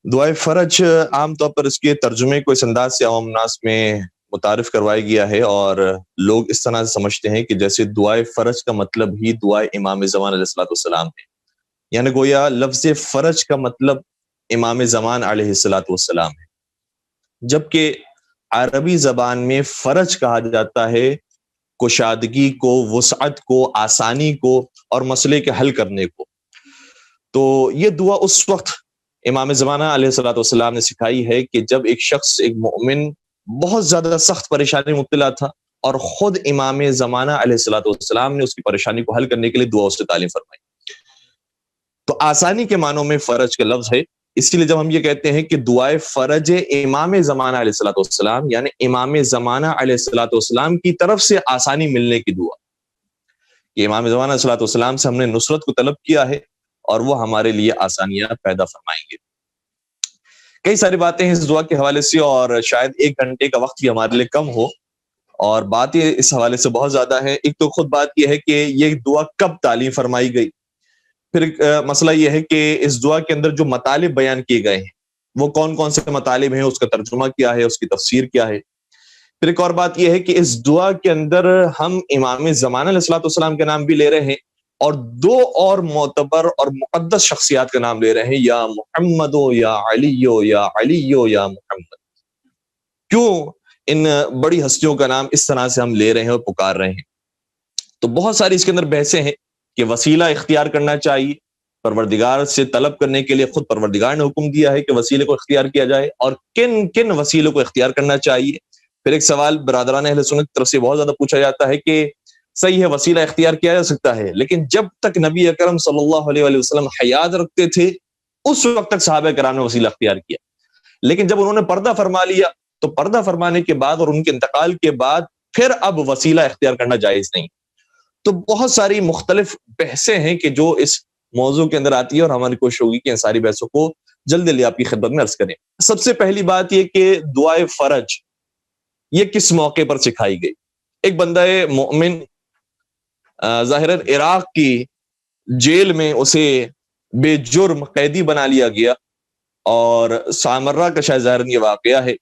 دعائے فرج عام طور پر اس کے ترجمے کو اس انداز سے عوام الناس میں متعارف کروایا گیا ہے، اور لوگ اس طرح سے سمجھتے ہیں کہ جیسے دعائے فرج کا مطلب ہی دعائے امام زمان علیہ الصلوۃ والسلام ہے، یعنی گویا لفظ فرج کا مطلب امام زمان علیہ الصلوۃ والسلام ہے، جبکہ عربی زبان میں فرج کہا جاتا ہے کشادگی کو، وسعت کو، آسانی کو اور مسئلے کے حل کرنے کو۔ تو یہ دعا اس وقت امام زمانہ علیہ الصلوۃ والسلام نے سکھائی ہے کہ جب ایک شخص، ایک مومن بہت زیادہ سخت پریشانی میں مبتلا تھا، اور خود امام زمانہ علیہ الصلوۃ والسلام نے اس کی پریشانی کو حل کرنے کے لیے دعا اس سے تعلیم فرمائی۔ تو آسانی کے معنوں میں فرج کا لفظ ہے، اسی لیے جب ہم یہ کہتے ہیں کہ دعائے فرج امام زمانہ علیہ الصلوۃ والسلام، یعنی امام زمانہ علیہ الصلوۃ والسلام کی طرف سے آسانی ملنے کی دعا، کہ امام زمانہ علیہ الصلوۃ والسلام سے ہم نے نصرت کو طلب کیا ہے اور وہ ہمارے لیے آسانیاں پیدا فرمائیں گے۔ کئی ساری باتیں ہیں اس دعا کے حوالے سے، اور شاید ایک گھنٹے کا وقت بھی ہمارے لیے کم ہو، اور باتیں اس حوالے سے بہت زیادہ ہیں۔ ایک تو خود بات یہ ہے کہ یہ دعا کب تعلیم فرمائی گئی، پھر مسئلہ یہ ہے کہ اس دعا کے اندر جو مطالب بیان کیے گئے ہیں وہ کون کون سے مطالب ہیں، اس کا ترجمہ کیا ہے، اس کی تفسیر کیا ہے۔ پھر ایک اور بات یہ ہے کہ اس دعا کے اندر ہم امام زمانہ علیہ الصلوۃ والسلام کے نام بھی لے رہے ہیں، اور دو اور معتبر اور مقدس شخصیات کا نام لے رہے ہیں، یا محمد یا علی یا علی یا محمد۔ کیوں ان بڑی ہستیوں کا نام اس طرح سے ہم لے رہے ہیں اور پکار رہے ہیں؟ تو بہت ساری اس کے اندر بحثیں ہیں کہ وسیلہ اختیار کرنا چاہیے پروردگار سے طلب کرنے کے لیے، خود پروردگار نے حکم دیا ہے کہ وسیلے کو اختیار کیا جائے، اور کن کن وسیلوں کو اختیار کرنا چاہیے۔ پھر ایک سوال برادران اہل سنت کی طرف سے بہت زیادہ پوچھا جاتا ہے کہ صحیح ہے وسیلہ اختیار کیا جا سکتا ہے، لیکن جب تک نبی اکرم صلی اللہ علیہ وآلہ وسلم حیات رکھتے تھے اس وقت تک صحابہ کرام نے وسیلہ اختیار کیا، لیکن جب انہوں نے پردہ فرما لیا تو پردہ فرمانے کے بعد اور ان کے انتقال کے بعد پھر اب وسیلہ اختیار کرنا جائز نہیں۔ تو بہت ساری مختلف بحثیں ہیں کہ جو اس موضوع کے اندر آتی ہے، اور ہماری کوشش ہوگی کہ ان ساری بحثوں کو جلد جلدی آپ کی خدمت میں عرض کریں۔ سب سے پہلی بات یہ کہ دعائے فرج یہ کس موقع پر سکھائی گئی؟ ایک بندہ مومن ظاہراً عراق کی جیل میں اسے بے جرم قیدی بنا لیا گیا، اور سامرہ کا شاید ظاہراً یہ واقعہ ہے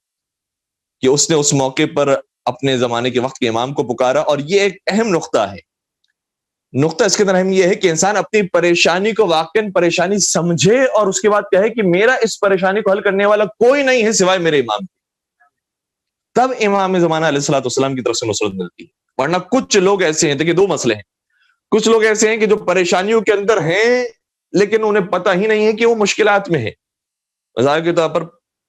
کہ اس نے اس موقع پر اپنے زمانے کے وقت کے امام کو پکارا، اور یہ ایک اہم نقطہ ہے۔ نقطہ اس کے اندر اہم یہ ہے کہ انسان اپنی پریشانی کو واقعاً پریشانی سمجھے اور اس کے بعد کہے کہ میرا اس پریشانی کو حل کرنے والا کوئی نہیں ہے سوائے میرے امام کے، تب امام زمانہ علیہ الصلوۃ والسلام کی طرف سے نصرت ملتی ہے۔ ورنہ کچھ لوگ ایسے ہیں، دیکھیں دو مسئلے ہیں، کچھ لوگ ایسے ہیں کہ جو پریشانیوں کے اندر ہیں لیکن انہیں پتہ ہی نہیں ہے کہ وہ مشکلات میں ہیں۔ مثال کے طور پر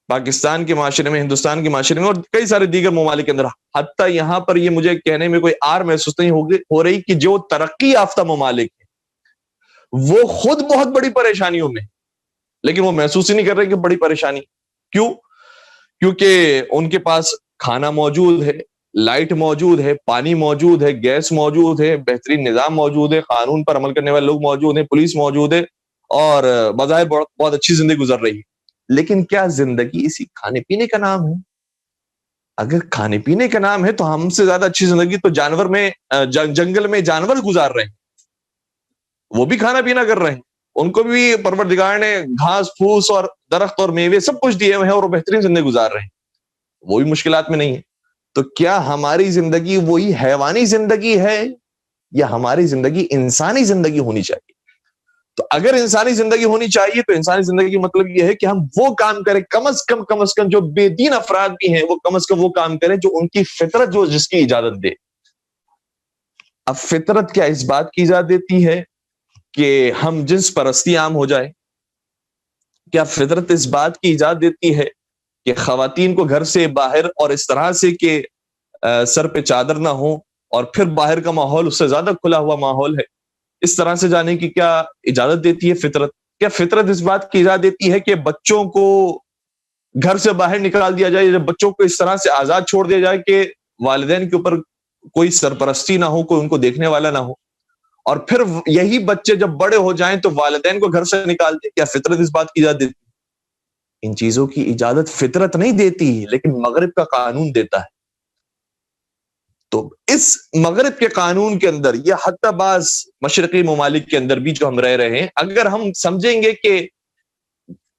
پاکستان کے معاشرے میں، ہندوستان کے معاشرے میں، اور کئی سارے دیگر ممالک کے اندر، حتیٰ یہاں پر یہ مجھے کہنے میں کوئی آر محسوس نہیں ہو رہی کہ جو ترقی یافتہ ممالک ہیں وہ خود بہت بڑی پریشانیوں میں، لیکن وہ محسوس ہی نہیں کر رہے کہ بڑی پریشانی۔ کیوں؟ کیونکہ ان کے پاس کھانا موجود ہے، لائٹ موجود ہے، پانی موجود ہے، گیس موجود ہے، بہترین نظام موجود ہے، قانون پر عمل کرنے والے لوگ موجود ہیں، پولیس موجود ہے، اور بظاہر بہت اچھی زندگی گزر رہی ہے۔ لیکن کیا زندگی اسی کھانے پینے کا نام ہے؟ اگر کھانے پینے کا نام ہے تو ہم سے زیادہ اچھی زندگی تو جانور میں، جنگل میں جانور گزار رہے ہیں، وہ بھی کھانا پینا کر رہے ہیں، ان کو بھی پروردگار نے گھاس پھوس اور درخت اور میوے سب کچھ دیے ہوئے ہیں، اور وہ بہترین زندگی گزار رہے ہیں، وہ بھی مشکلات میں نہیں ہے۔ تو کیا ہماری زندگی وہی حیوانی زندگی ہے، یا ہماری زندگی انسانی زندگی ہونی چاہیے؟ تو اگر انسانی زندگی ہونی چاہیے تو انسانی زندگی مطلب یہ ہے کہ ہم وہ کام کریں، کم از کم جو بے دین افراد بھی ہیں وہ کم از کم وہ کام کریں جو ان کی فطرت جو جس کی اجازت دے۔ اب فطرت کیا اس بات کی اجازت دیتی ہے کہ ہم جنس پرستی عام ہو جائے؟ کیا فطرت اس بات کی اجازت دیتی ہے کہ خواتین کو گھر سے باہر اور اس طرح سے کہ سر پہ چادر نہ ہو، اور پھر باہر کا ماحول اس سے زیادہ کھلا ہوا ماحول ہے، اس طرح سے جانے کی کیا اجازت دیتی ہے فطرت؟ کیا فطرت اس بات کی اجازت دیتی ہے کہ بچوں کو گھر سے باہر نکال دیا جائے، جب بچوں کو اس طرح سے آزاد چھوڑ دیا جائے کہ والدین کے اوپر کوئی سرپرستی نہ ہو، کوئی ان کو دیکھنے والا نہ ہو، اور پھر یہی بچے جب بڑے ہو جائیں تو والدین کو گھر سے نکال دیں؟ کیا فطرت اس بات کی اجازت دیتی ہے؟ ان چیزوں کی اجازت فطرت نہیں دیتی، لیکن مغرب کا قانون دیتا ہے۔ تو اس مغرب کے قانون کے اندر، یا حتی بعض مشرقی ممالک کے اندر بھی جو ہم رہ رہے ہیں، اگر ہم سمجھیں گے کہ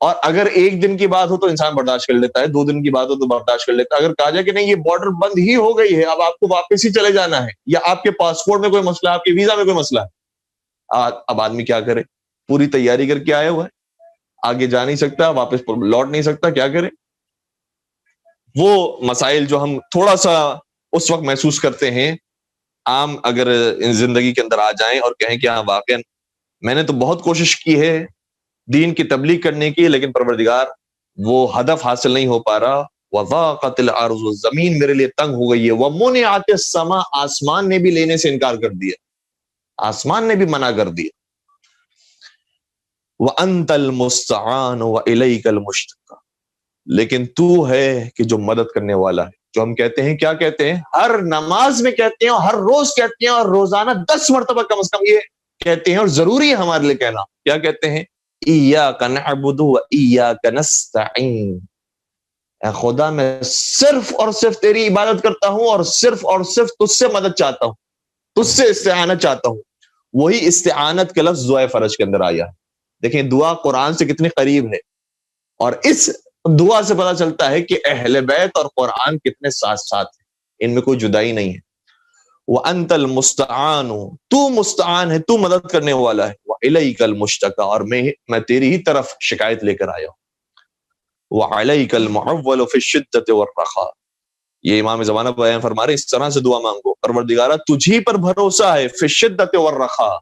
اور اگر ایک دن کی بات ہو تو انسان برداشت کر لیتا ہے، 2 دن کی بات ہو تو برداشت کر لیتا ہے۔ اگر کہا جائے کہ نہیں یہ بارڈر بند ہی ہو گئی ہے، اب آپ کو واپس ہی چلے جانا ہے، یا آپ کے پاسپورٹ میں کوئی مسئلہ ہے، آپ کے ویزا میں کوئی مسئلہ ہے، اب آدمی کیا کرے؟ پوری تیاری کر کے آیا ہوا ہے، آگے جا نہیں سکتا، واپس لوٹ نہیں سکتا، کیا کرے؟ وہ مسائل جو ہم تھوڑا سا اس وقت محسوس کرتے ہیں، عام اگر ان زندگی کے اندر آ جائیں اور کہیں کہ ہاں واقعا میں نے تو بہت کوشش کی ہے دین کی تبلیغ کرنے کی، لیکن پروردگار وہ ہدف حاصل نہیں ہو پا رہا، وضاقت الارض، زمین میرے لیے تنگ ہو گئی ہے، ومنعت السماء، آسمان نے بھی لینے سے انکار کر دیا، آسمان نے بھی منع کر دیا، وانت المستعان والیک المشتکا، لیکن تو ہے کہ جو مدد کرنے والا ہے۔ جو ہم کہتے ہیں، کیا کہتے ہیں؟ ہر نماز میں کہتے ہیں، اور ہر روز کہتے ہیں، اور روزانہ 10 مرتبہ کم از کم یہ کہتے ہیں، اور ضروری ہے ہمارے لیے کہنا۔ کیا کہتے ہیں؟ ایاک نعبد و ایاک نستعین، اے خدا میں صرف اور صرف تیری عبادت کرتا ہوں، اور صرف تجھ سے مدد چاہتا ہوں، تجھ سے استعانت چاہتا ہوں۔ وہی استعانت کے لفظ دعائے فرج کے اندر آیا ہے۔ دیکھیں دعا قرآن سے کتنی قریب ہے، اور اس دعا سے پتہ چلتا ہے کہ اہل بیت اور قرآن کتنے ساتھ ساتھ ہیں، ان میں کوئی جدائی نہیں ہے۔ وَأَنْتَ الْمُسْتَعَانُ، تو مستعان ہے، تو مدد کرنے والا ہے، وَإِلَيْكَ الْمُشْتَكَى، اور میں تیری ہی طرف شکایت لے کر آیا ہوں، وَعَلَيْكَ الْمُعَوَّلُ فِي الشِّدَّةِ وَالرَّخَاءِ، یہ امام زمانہ بیان فرما رہے ہیں، اس طرح سے دعا مانگو، پروردگارہ تجھی پر بھروسہ ہے، فی الشدۃ والرخاء،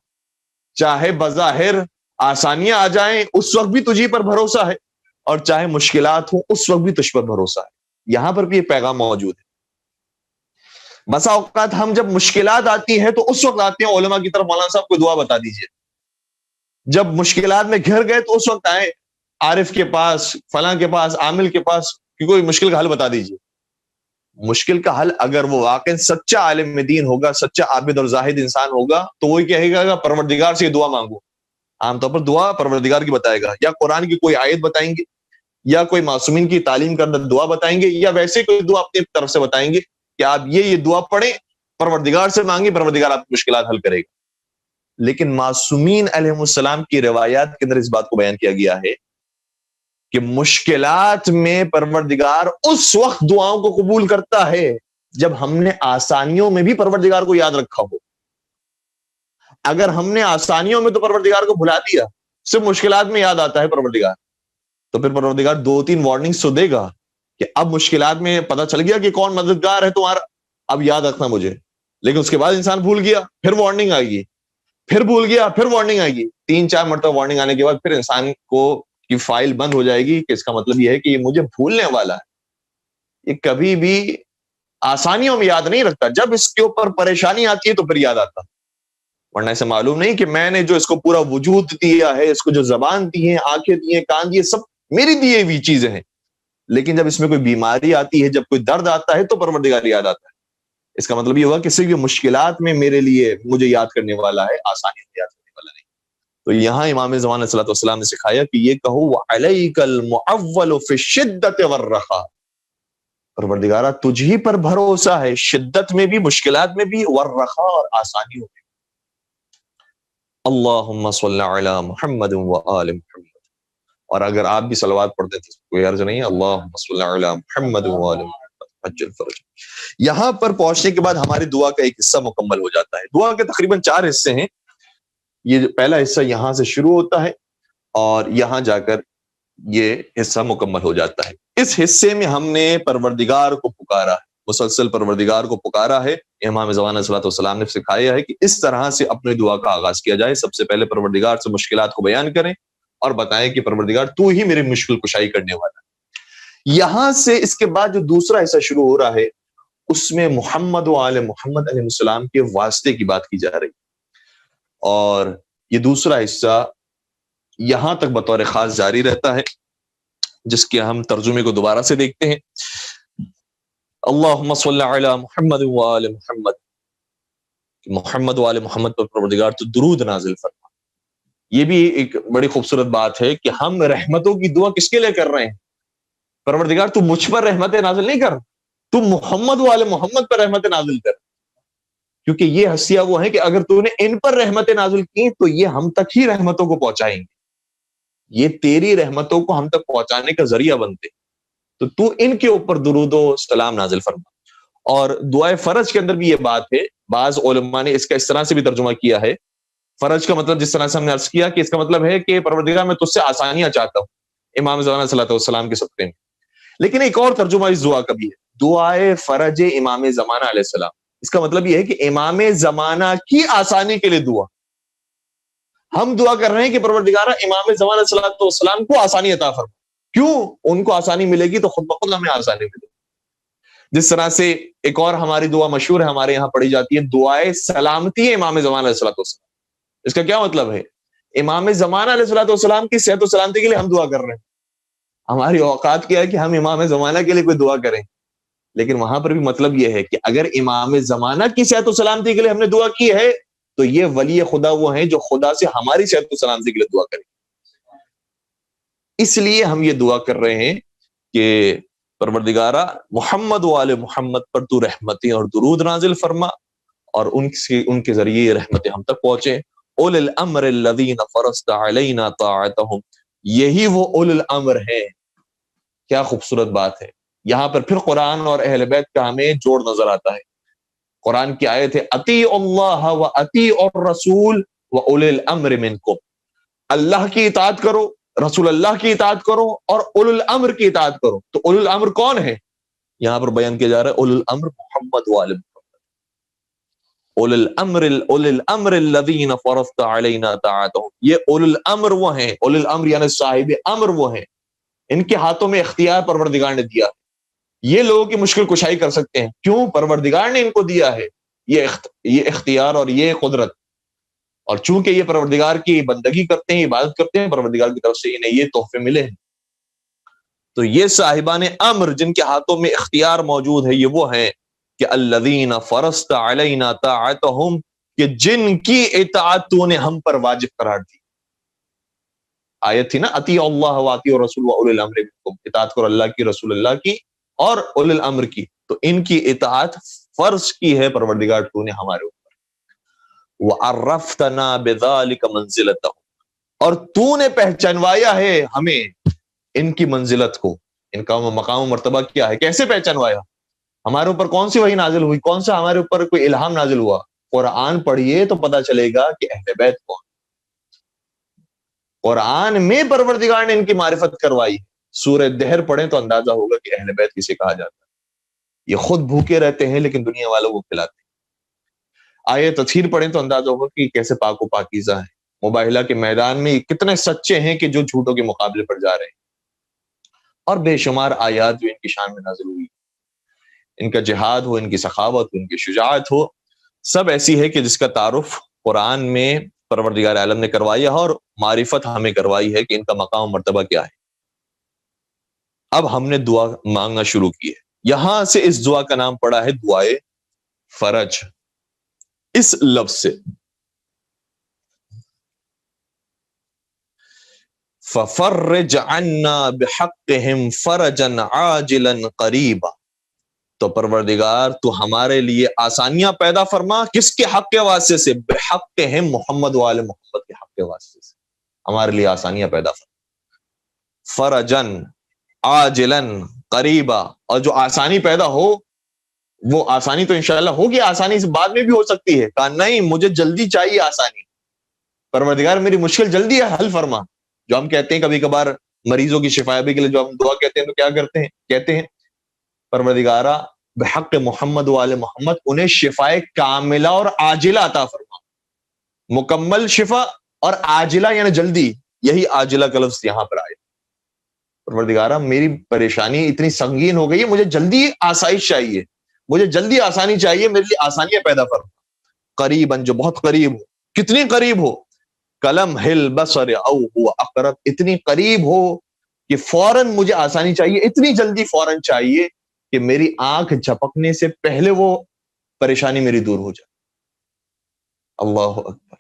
چاہے بظاہر آسانیاں آ جائیں اس وقت بھی تجھی پر بھروسہ ہے، اور چاہے مشکلات ہوں اس وقت بھی تجھ پر بھروسہ ہے۔ یہاں پر بھی یہ پیغام موجود ہے۔ بسا اوقات ہم جب مشکلات آتی ہے تو اس وقت آتے ہیں علماء کی طرف، مولانا صاحب کوئی دعا بتا دیجئے۔ جب مشکلات میں گھر گئے تو اس وقت آئے عارف کے پاس، فلاں کے پاس، عامل کے پاس، کہ کوئی مشکل کا حل بتا دیجئے۔ مشکل کا حل اگر وہ واقعی سچا عالم دین ہوگا، سچا عابد اور زاہد انسان ہوگا، تو وہی کہے گا پروردگار سے یہ دعا مانگو۔ عام طور پر دعا پروردگار کی بتائے گا، یا قرآن کی کوئی آیت بتائیں گے، یا کوئی معصومین کی تعلیم کردہ دعا بتائیں گے، یا ویسے کوئی دعا اپنی طرف سے بتائیں گے کہ آپ یہ دعا پڑھیں، پروردگار سے مانگیں، پروردگار آپ کی مشکلات حل کرے گا۔ لیکن معصومین علیہ السلام کی روایات کے اندر اس بات کو بیان کیا گیا ہے کہ مشکلات میں پروردگار اس وقت دعاؤں کو قبول کرتا ہے جب ہم نے آسانیوں میں بھی پروردگار کو یاد رکھا ہو۔ اگر ہم نے آسانیوں میں تو پروردگار کو بھلا دیا، صرف مشکلات میں یاد آتا ہے پروردگار، تو پھر پروردگار 2-3 وارننگز تو دے گا کہ اب مشکلات میں پتہ چل گیا کہ کون مددگار ہے تمہارا، اب یاد رکھنا مجھے۔ لیکن اس کے بعد انسان بھول گیا، پھر وارننگ آئے گی، پھر بھول گیا، پھر وارننگ آئے گی، 3-4 مرتبہ وارننگ آنے کے بعد پھر انسان کو کی فائل بند ہو جائے گی، کہ اس کا مطلب یہ ہے کہ یہ مجھے بھولنے والا ہے، یہ کبھی بھی آسانیوں میں یاد نہیں رکھتا، جب اس کے اوپر پریشانی آتی ہے تو پھر یاد آتا، ورنہ اسے معلوم نہیں کہ میں نے جو اس کو پورا وجود دیا ہے، اس کو جو زبان دی ہے، آنکھیں دی ہیں، کان دیے، سب میری دیے ہوئی چیزیں ہیں، لیکن جب اس میں کوئی بیماری آتی ہے، جب کوئی درد آتا ہے تو پروردگار یاد آتا ہے۔ اس کا مطلب یہ ہوا کہ صرف یہ مشکلات میں میرے لیے مجھے یاد کرنے والا ہے، آسانی میں یاد کرنے والا نہیں۔ تو یہاں امام زمان صلی اللہ علیہ وسلم نے سکھایا کہ یہ کہو وَعَلَيْكَ الْمُعَوَّلُ فِي الشِّدَّةِ وَالرَّخَاءِ، پروردگارہ تجھ ہی پر بھروسہ ہے، شدت میں بھی، مشکلات میں بھی، والرخاء، اور آسانیوں میں بھی۔ اللہم صلی علی محمد وآل محمد، اور اگر آپ بھی صلوات پڑھتے تھے کوئی عرض نہیں ہے، اللہم صلی علی محمد وآل محمد عجل فرج۔ یہاں پر پہنچنے کے بعد ہماری دعا کا ایک حصہ مکمل ہو جاتا ہے۔ دعا کے تقریباً 4 حصے ہیں، یہ پہلا حصہ یہاں سے شروع ہوتا ہے، اور یہاں جا کر یہ حصہ مکمل ہو جاتا ہے۔ اس حصے میں ہم نے پروردگار کو پکارا ہے، مسلسل پروردگار کو پکارا ہے۔ امام زمان صلی اللہ علیہ وسلم نے سکھایا ہے کہ اس طرح سے اپنی دعا کا آغاز کیا جائے، سب سے پہلے پروردگار سے مشکلات کو بیان کریں اور بتائیں کہ پروردگار تو ہی میری مشکل کشائی کرنے والا ہے۔ یہاں سے اس کے بعد جو دوسرا حصہ شروع ہو رہا ہے، اس میں محمد و آل محمد علیہ السلام کے واسطے کی بات کی جا رہی، اور یہ دوسرا حصہ یہاں تک بطور خاص جاری رہتا ہے، جس کے ہم ترجمے کو دوبارہ سے دیکھتے ہیں۔ اللہم صلی علی محمد و آل محمد، محمد و آل محمد پر پروردگار تو درود نازل فرما۔ یہ بھی ایک بڑی خوبصورت بات ہے کہ ہم رحمتوں کی دعا کس کے لیے کر رہے ہیں؟ پروردگار تو مجھ پر رحمتیں نازل نہیں کر، تو محمد و آل محمد پر رحمتیں نازل کر، کیونکہ یہ ہستیاں وہ ہیں کہ اگر تو نے ان پر رحمتیں نازل کی تو یہ ہم تک ہی رحمتوں کو پہنچائیں گے۔ یہ تیری رحمتوں کو ہم تک پہنچانے کا ذریعہ بنتے، تو تو ان کے اوپر درود و سلام نازل فرما۔ اور دعائے فرج کے اندر بھی یہ بات ہے، بعض علماء نے اس کا اس طرح سے بھی ترجمہ کیا ہے، فرج کا مطلب جس طرح سے ہم نے عرض کیا کہ اس کا مطلب ہے کہ پروردگار میں تجھ سے آسانیاں چاہتا ہوں امام زمان صلی اللہ علیہ وسلم کے صدقے میں۔ لیکن ایک اور ترجمہ اس دعا کا بھی ہے، دعائے فرج امام زمانہ علیہ السلام، اس کا مطلب یہ ہے کہ امام زمانہ کی آسانی کے لیے دعا۔ ہم دعا کر رہے ہیں کہ پروردگارہ امام زمانہ صلی اللہ علیہ وسلم کو آسانی عطا فرما، کیوں؟ ان کو آسانی ملے گی تو خود بخود ہمیں آسانی ملے گی۔ جس طرح سے ایک اور ہماری دعا مشہور ہے، ہمارے یہاں پڑھی جاتی ہے، دعائے سلامتی امام زمانہ علیہ السلام۔ اس کا کیا مطلب ہے؟ امام زمانہ علیہ السلام کی صحت و سلامتی کے لیے ہم دعا کر رہے ہیں۔ ہماری اوقات کیا ہے کہ ہم امام زمانہ کے لیے کوئی دعا کریں، لیکن وہاں پر بھی مطلب یہ ہے کہ اگر امام زمانہ کی صحت و سلامتی کے لیے ہم نے دعا کی ہے تو یہ ولی خدا وہ ہیں جو خدا سے ہماری صحت و سلامتی کے لیے دعا کریں۔ اس لیے ہم یہ دعا کر رہے ہیں کہ پروردگارہ محمد و آل محمد پر تو رحمتیں اور درود نازل فرما، اور ان کے ذریعے یہ رحمتیں ہم تک پہنچے۔ اولي الامر الذين فرضت علينا طاعتهم، یہی وہ اولي الامر ہیں۔ کیا خوبصورت بات ہے، یہاں پر پھر قرآن اور اہل بیت کا ہمیں جوڑ نظر آتا ہے۔ قرآن کی آیت ہے اطیعوا اللہ و اطیعوا الرسول و اولي الامر منکم، اللہ کی اطاعت کرو، رسول اللہ کی اطاعت کرو، اور اولي الامر کی اطاعت کرو۔ تو اولي الامر کون ہے؟ یہاں پر بیان کیا جا رہا ہے اولي الامر محمد و آل محمد۔ اولي الامر الذين فرضت علينا طاعتهم، یہ اولي الامر وہ ہیں، اولي الامر یعنی صاحب امر وہ ہیں، ان کے ہاتھوں میں اختیار پروردگار نے دیا، یہ لوگوں کی مشکل کشائی کر سکتے ہیں، کیوں؟ پروردگار نے ان کو دیا ہے یہ اختیار اور یہ قدرت، اور چونکہ یہ پروردگار کی بندگی کرتے ہیں، عبادت کرتے ہیں، پروردگار کی طرف سے انہیں یہ تحفے ملے ہیں۔ تو یہ صاحبان امر جن کے ہاتھوں میں اختیار موجود ہے، یہ وہ ہیں کہ الذین فرضت علینا طاعتهم، کہ جن کی اطاعت تو نے ہم پر واجب قرار دی۔ آیت تھی نا اطیعوا اللہ و اطیعوا الرسول و اولی الامر منکم، اطاعت کرو اللہ کی، رسول اللہ کی اور اولی الامر کی، تو ان کی اطاعت فرض کی ہے پروردگار تو نے ہمارے اوپر۔ وعرفتنا بذلک منزلتهم، اور تو نے پہچانوایا ہے ہمیں ان کی منزلت کو، ان کا مقام و مرتبہ کیا ہے، کیسے پہچانوایا؟ ہمارے اوپر کون سی وحی نازل ہوئی، کون سا ہمارے اوپر کوئی الہام نازل ہوا؟ قرآن پڑھیے تو پتا چلے گا کہ اہل بیت کون۔ قرآن میں پروردگار نے ان کی معرفت کروائی۔ سورہ دہر پڑھیں تو اندازہ ہوگا کہ اہل بیت کسے کہا جاتا ہے۔ یہ خود بھوکے رہتے ہیں لیکن دنیا والوں کو کھلاتے ہیں۔ آیت تطہیر پڑھیں تو اندازہ ہوگا کہ کیسے پاک و پاکیزہ ہے۔ مباہلہ کے میدان میں کتنے سچے ہیں کہ جو جھوٹوں کے مقابلے پر جا رہے ہیں، اور بے شمار آیات جو ان کی شان میں نازل ہوئی، ان کا جہاد ہو، ان کی سخاوت ہو، ان کی شجاعت ہو، سب ایسی ہے کہ جس کا تعارف قرآن میں پروردگار عالم نے کروایا ہے، اور معرفت ہمیں کروائی ہے کہ ان کا مقام و مرتبہ کیا ہے۔ اب ہم نے دعا مانگنا شروع کی ہے، یہاں سے اس دعا کا نام پڑا ہے دعائے فرج، اس لفظ سے۔ فَفَرِّجْ عَنَّا بِحَقِّهِمْ فَرَجًا عَاجِلًا قَرِيبًا، تو پروردگار تو ہمارے لیے آسانیاں پیدا فرما، کس کے حق کے واسطے سے؟ بِحَقِّهِمْ محمد و آل محمد کے حق کے واسطے سے ہمارے لیے آسانیاں پیدا فرما۔ فرجن عاجلاً قریبا، اور جو آسانی پیدا ہو وہ آسانی تو انشاءاللہ ہوگی، آسانی سے بعد میں بھی ہو سکتی ہے، کہا نہیں مجھے جلدی چاہیے آسانی، پروردگار میری مشکل جلدی حل فرما۔ جو ہم کہتے ہیں کبھی کبھار مریضوں کی شفایابی کے لیے جو ہم دعا کہتے ہیں تو کیا کرتے ہیں؟ کہتے ہیں پروردگارہ بحق محمد و آل محمد انہیں شفائے کاملہ اور عاجلہ عطا فرما۔ مکمل شفا اور عاجلہ یعنی جلدی، یہی عاجلہ کا لفظ یہاں پر آئے۔ پروردگارہ میری پریشانی اتنی سنگین ہو گئی ہے، مجھے جلدی آسائش چاہیے، مجھے جلدی آسانی چاہیے، میرے لیے آسانیاں پیدا فرما۔ قریباً، جو بہت قریب ہو، کتنی قریب ہو؟ کلم ہل بصر او ہوا اقرب، اتنی قریب ہو کہ فوراً مجھے آسانی چاہیے، اتنی جلدی فوراً چاہیے کہ میری آنکھ جھپکنے سے پہلے وہ پریشانی میری دور ہو جائے۔ اللہ اکبر۔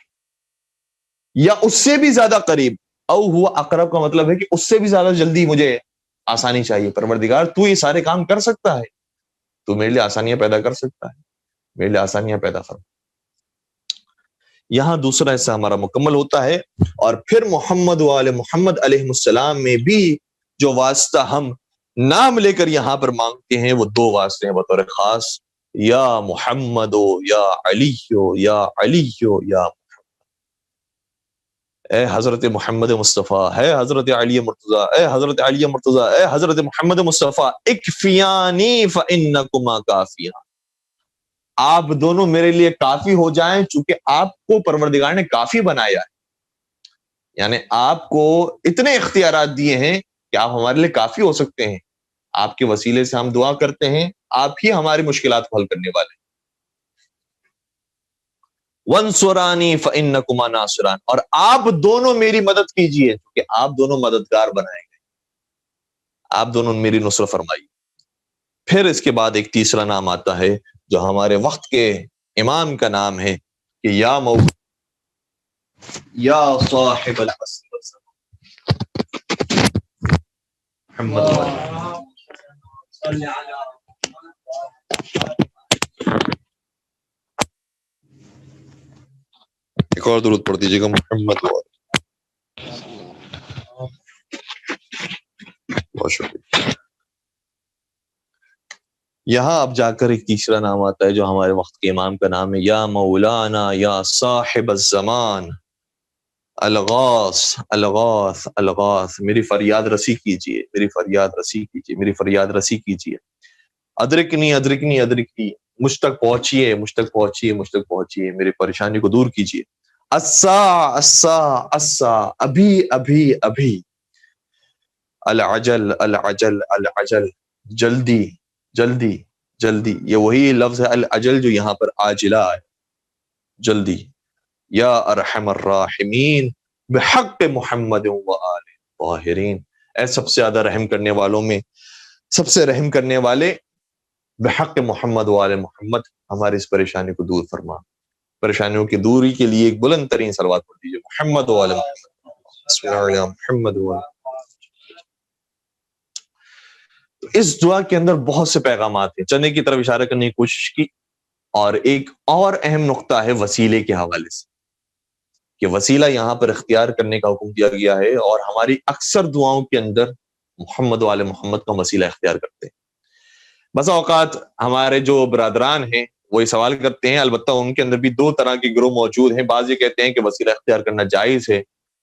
یا اس سے بھی زیادہ قریب، او ہوا اقرب کا مطلب ہے کہ اس سے بھی زیادہ جلدی مجھے آسانی چاہیے۔ پروردگار تو یہ سارے کام کر سکتا ہے، تو میرے لیے آسانیاں پیدا کر سکتا ہے، میرے لیے آسانیاں پیدا فرما۔ یہاں دوسرا حصہ ہمارا مکمل ہوتا ہے، اور پھر محمد و آل محمد علیہ السلام میں بھی جو واسطہ ہم نام لے کر یہاں پر مانگتے ہیں وہ دو واسطے ہیں بطور خاص، یا محمد یا علی یا علی یا اے حضرت محمد مصطفیٰ، ہے حضرت علی مرتضیٰ، اے حضرت علی مرتضیٰ، اے حضرت محمد مصطفیٰ، اکفیانی فانکما کافیان، آپ دونوں میرے لیے کافی ہو جائیں، چونکہ آپ کو پروردگار نے کافی بنایا ہے، یعنی آپ کو اتنے اختیارات دیے ہیں کہ آپ ہمارے لیے کافی ہو سکتے ہیں، آپ کے وسیلے سے ہم دعا کرتے ہیں، آپ ہی ہماری مشکلات کو حل کرنے والے ہیں۔ وَانصُرَانِي فَإِنَّكُمَا نَاصِرَانِ، اور آپ دونوں میری مدد کیجئے، کیونکہ آپ دونوں مددگار بنائے گئے، آپ دونوں میری نصرت فرمائیے۔ پھر اس کے بعد ایک تیسرا نام آتا ہے جو ہمارے وقت کے امام کا نام ہے کہ یا یا صاحب العصر والزمان محمد ایک اور درود پڑھ دیجیے گا، محمد بہت شکریہ۔ یہاں اب جا کر ایک تیسرا نام آتا ہے جو ہمارے وقت کے امام کا نام ہے، یا مولانا یا صاحب الزمان الغاث الغاث الغاث، میری فریاد رسی کیجیے، میری فریاد رسی کیجیے، میری فریاد رسی کیجیے، ادرکنی ادرکنی ادرکنی، مجھ تک پہنچیے، مجھ تک پہنچیے، مجھ تک پہنچیے، میری پریشانی کو دور کیجیے۔ اسا اسا اسا، ابھی ابھی ابھی، العجل العجل العجل، جلدی جلدی جلدی، یہ وہی لفظ ہے العجل جو یہاں پر عاجلہ ہے، جلدی۔ یا ارحم الراحمین بحق محمد و آل طاہرین، اے سب سے زیادہ رحم کرنے والوں میں سب سے رحم کرنے والے، بحق محمد و آل محمد ہماری اس پریشانی کو دور فرما۔ پریشانیوں کی دوری کے لیے ایک بلند ترین صلوات پڑھ دیجیے، محمد و آل محمد، بسم اللہ علیہ محمد و آل۔ تو اس دعا کے اندر بہت سے پیغامات ہیں، چندے کی طرف اشارہ کرنے کی کوشش کی، اور ایک اور اہم نقطہ ہے وسیلے کے حوالے سے، کہ وسیلہ یہاں پر اختیار کرنے کا حکم دیا گیا ہے، اور ہماری اکثر دعاؤں کے اندر محمد و آل محمد کا وسیلہ اختیار کرتے ہیں۔ بسا اوقات ہمارے جو برادران ہیں وہ یہ سوال کرتے ہیں، البتہ ان کے اندر بھی دو طرح کے گروہ موجود ہیں، بعض یہ کہتے ہیں کہ وسیلہ اختیار کرنا جائز ہے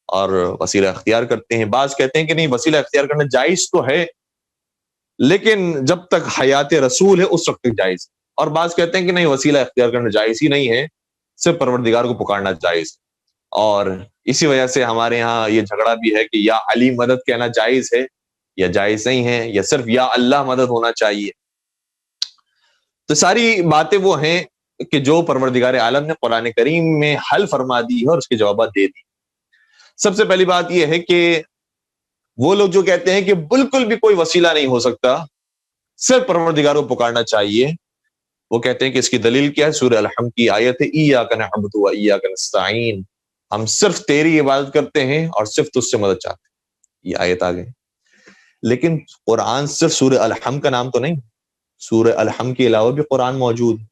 اور وسیلہ اختیار کرتے ہیں، بعض کہتے ہیں کہ نہیں، وسیلہ اختیار کرنا جائز تو ہے لیکن جب تک حیات رسول ہے اس وقت تک جائز ہے، اور بعض کہتے ہیں کہ نہیں، وسیلہ اختیار کرنا جائز ہی نہیں ہے، صرف پروردگار کو پکارنا جائز ہے۔ اور اسی وجہ سے ہمارے ہاں یہ جھگڑا بھی ہے کہ یا علی مدد کہنا جائز ہے یا جائز نہیں ہے، یا صرف یا اللہ مدد ہونا چاہیے۔ تو ساری باتیں وہ ہیں کہ جو پروردگار عالم نے قرآن کریم میں حل فرما دی ہے اور اس کے جوابات دے دی۔ سب سے پہلی بات یہ ہے کہ وہ لوگ جو کہتے ہیں کہ بالکل بھی کوئی وسیلہ نہیں ہو سکتا، صرف پروردگار کو پکارنا چاہیے، وہ کہتے ہیں کہ اس کی دلیل کیا ہے؟ سورہ الحمد کی آیت ہے، ایاک نعبد و ایاک نستعین، ہم صرف تیری عبادت کرتے ہیں اور صرف تجھ سے مدد چاہتے ہیں، یہ آیت آ گئی۔ لیکن قرآن صرف سورہ الحمد کا نام تو نہیں، سورہ الحمد کے علاوہ بھی قرآن موجود ہے،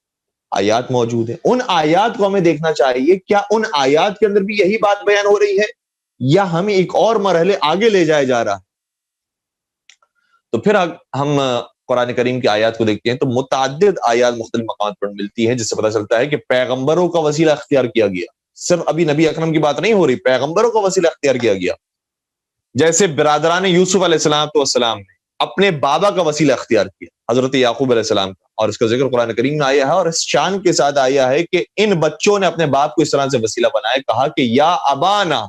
آیات موجود ہیں، ان آیات کو ہمیں دیکھنا چاہیے، کیا ان آیات کے اندر بھی یہی بات بیان ہو رہی ہے یا ہمیں ایک اور مرحلے آگے لے جایا جا رہا ہے؟ تو پھر ہم قرآن کریم کی آیات کو دیکھتے ہیں تو متعدد آیات مختلف مقامات پر ملتی ہیں، جس سے پتہ چلتا ہے کہ پیغمبروں کا وسیلہ اختیار کیا گیا، صرف ابھی نبی اکرم کی بات نہیں ہو رہی، پیغمبروں کا وسیلہ اختیار کیا گیا۔ جیسے برادران یوسف علیہ السلام نے اپنے بابا کا وسیلہ اختیار کیا، حضرت یعقوب علیہ السلام کا، اور اس کا ذکر قرآن کریم میں آیا ہے، اور اس شان کے ساتھ آیا ہے کہ ان بچوں نے اپنے باپ کو اس طرح سے وسیلہ بنایا، کہا کہ یا ابانا،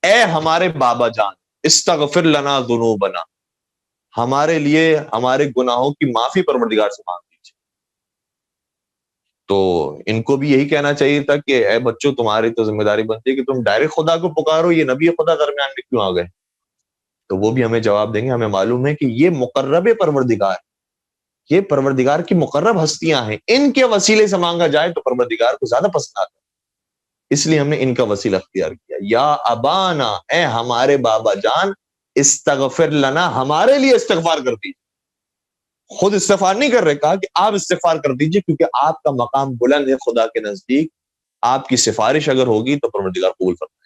اے ہمارے بابا جان، استغفر لنا ذنوبنا، ہمارے لیے ہمارے گناہوں کی معافی پروردگار سے مانگ لیجیے۔ تو ان کو بھی یہی کہنا چاہیے تھا کہ اے بچوں، تمہاری تو ذمہ داری بنتی ہے کہ تم ڈائریکٹ خدا کو پکارو، یہ نبی خدا درمیان میں کیوں آ گئے؟ تو وہ بھی ہمیں جواب دیں گے، ہمیں معلوم ہے کہ یہ مقرب پروردگار، یہ پروردگار کی مقرب ہستیاں ہیں، ان کے وسیلے سے مانگا جائے تو پروردگار کو زیادہ پسند آتا ہے، اس لیے ہم نے ان کا وسیلہ اختیار کیا۔ یا ابانا، اے ہمارے بابا جان، استغفر لنا، ہمارے لیے استغفار کر دیجیے۔ خود استغفار نہیں کر رہے، کہا کہ آپ استغفار کر دیجیے، کیونکہ آپ کا مقام بلند ہے خدا کے نزدیک، آپ کی سفارش اگر ہوگی تو پروردگار قبول فرمائے۔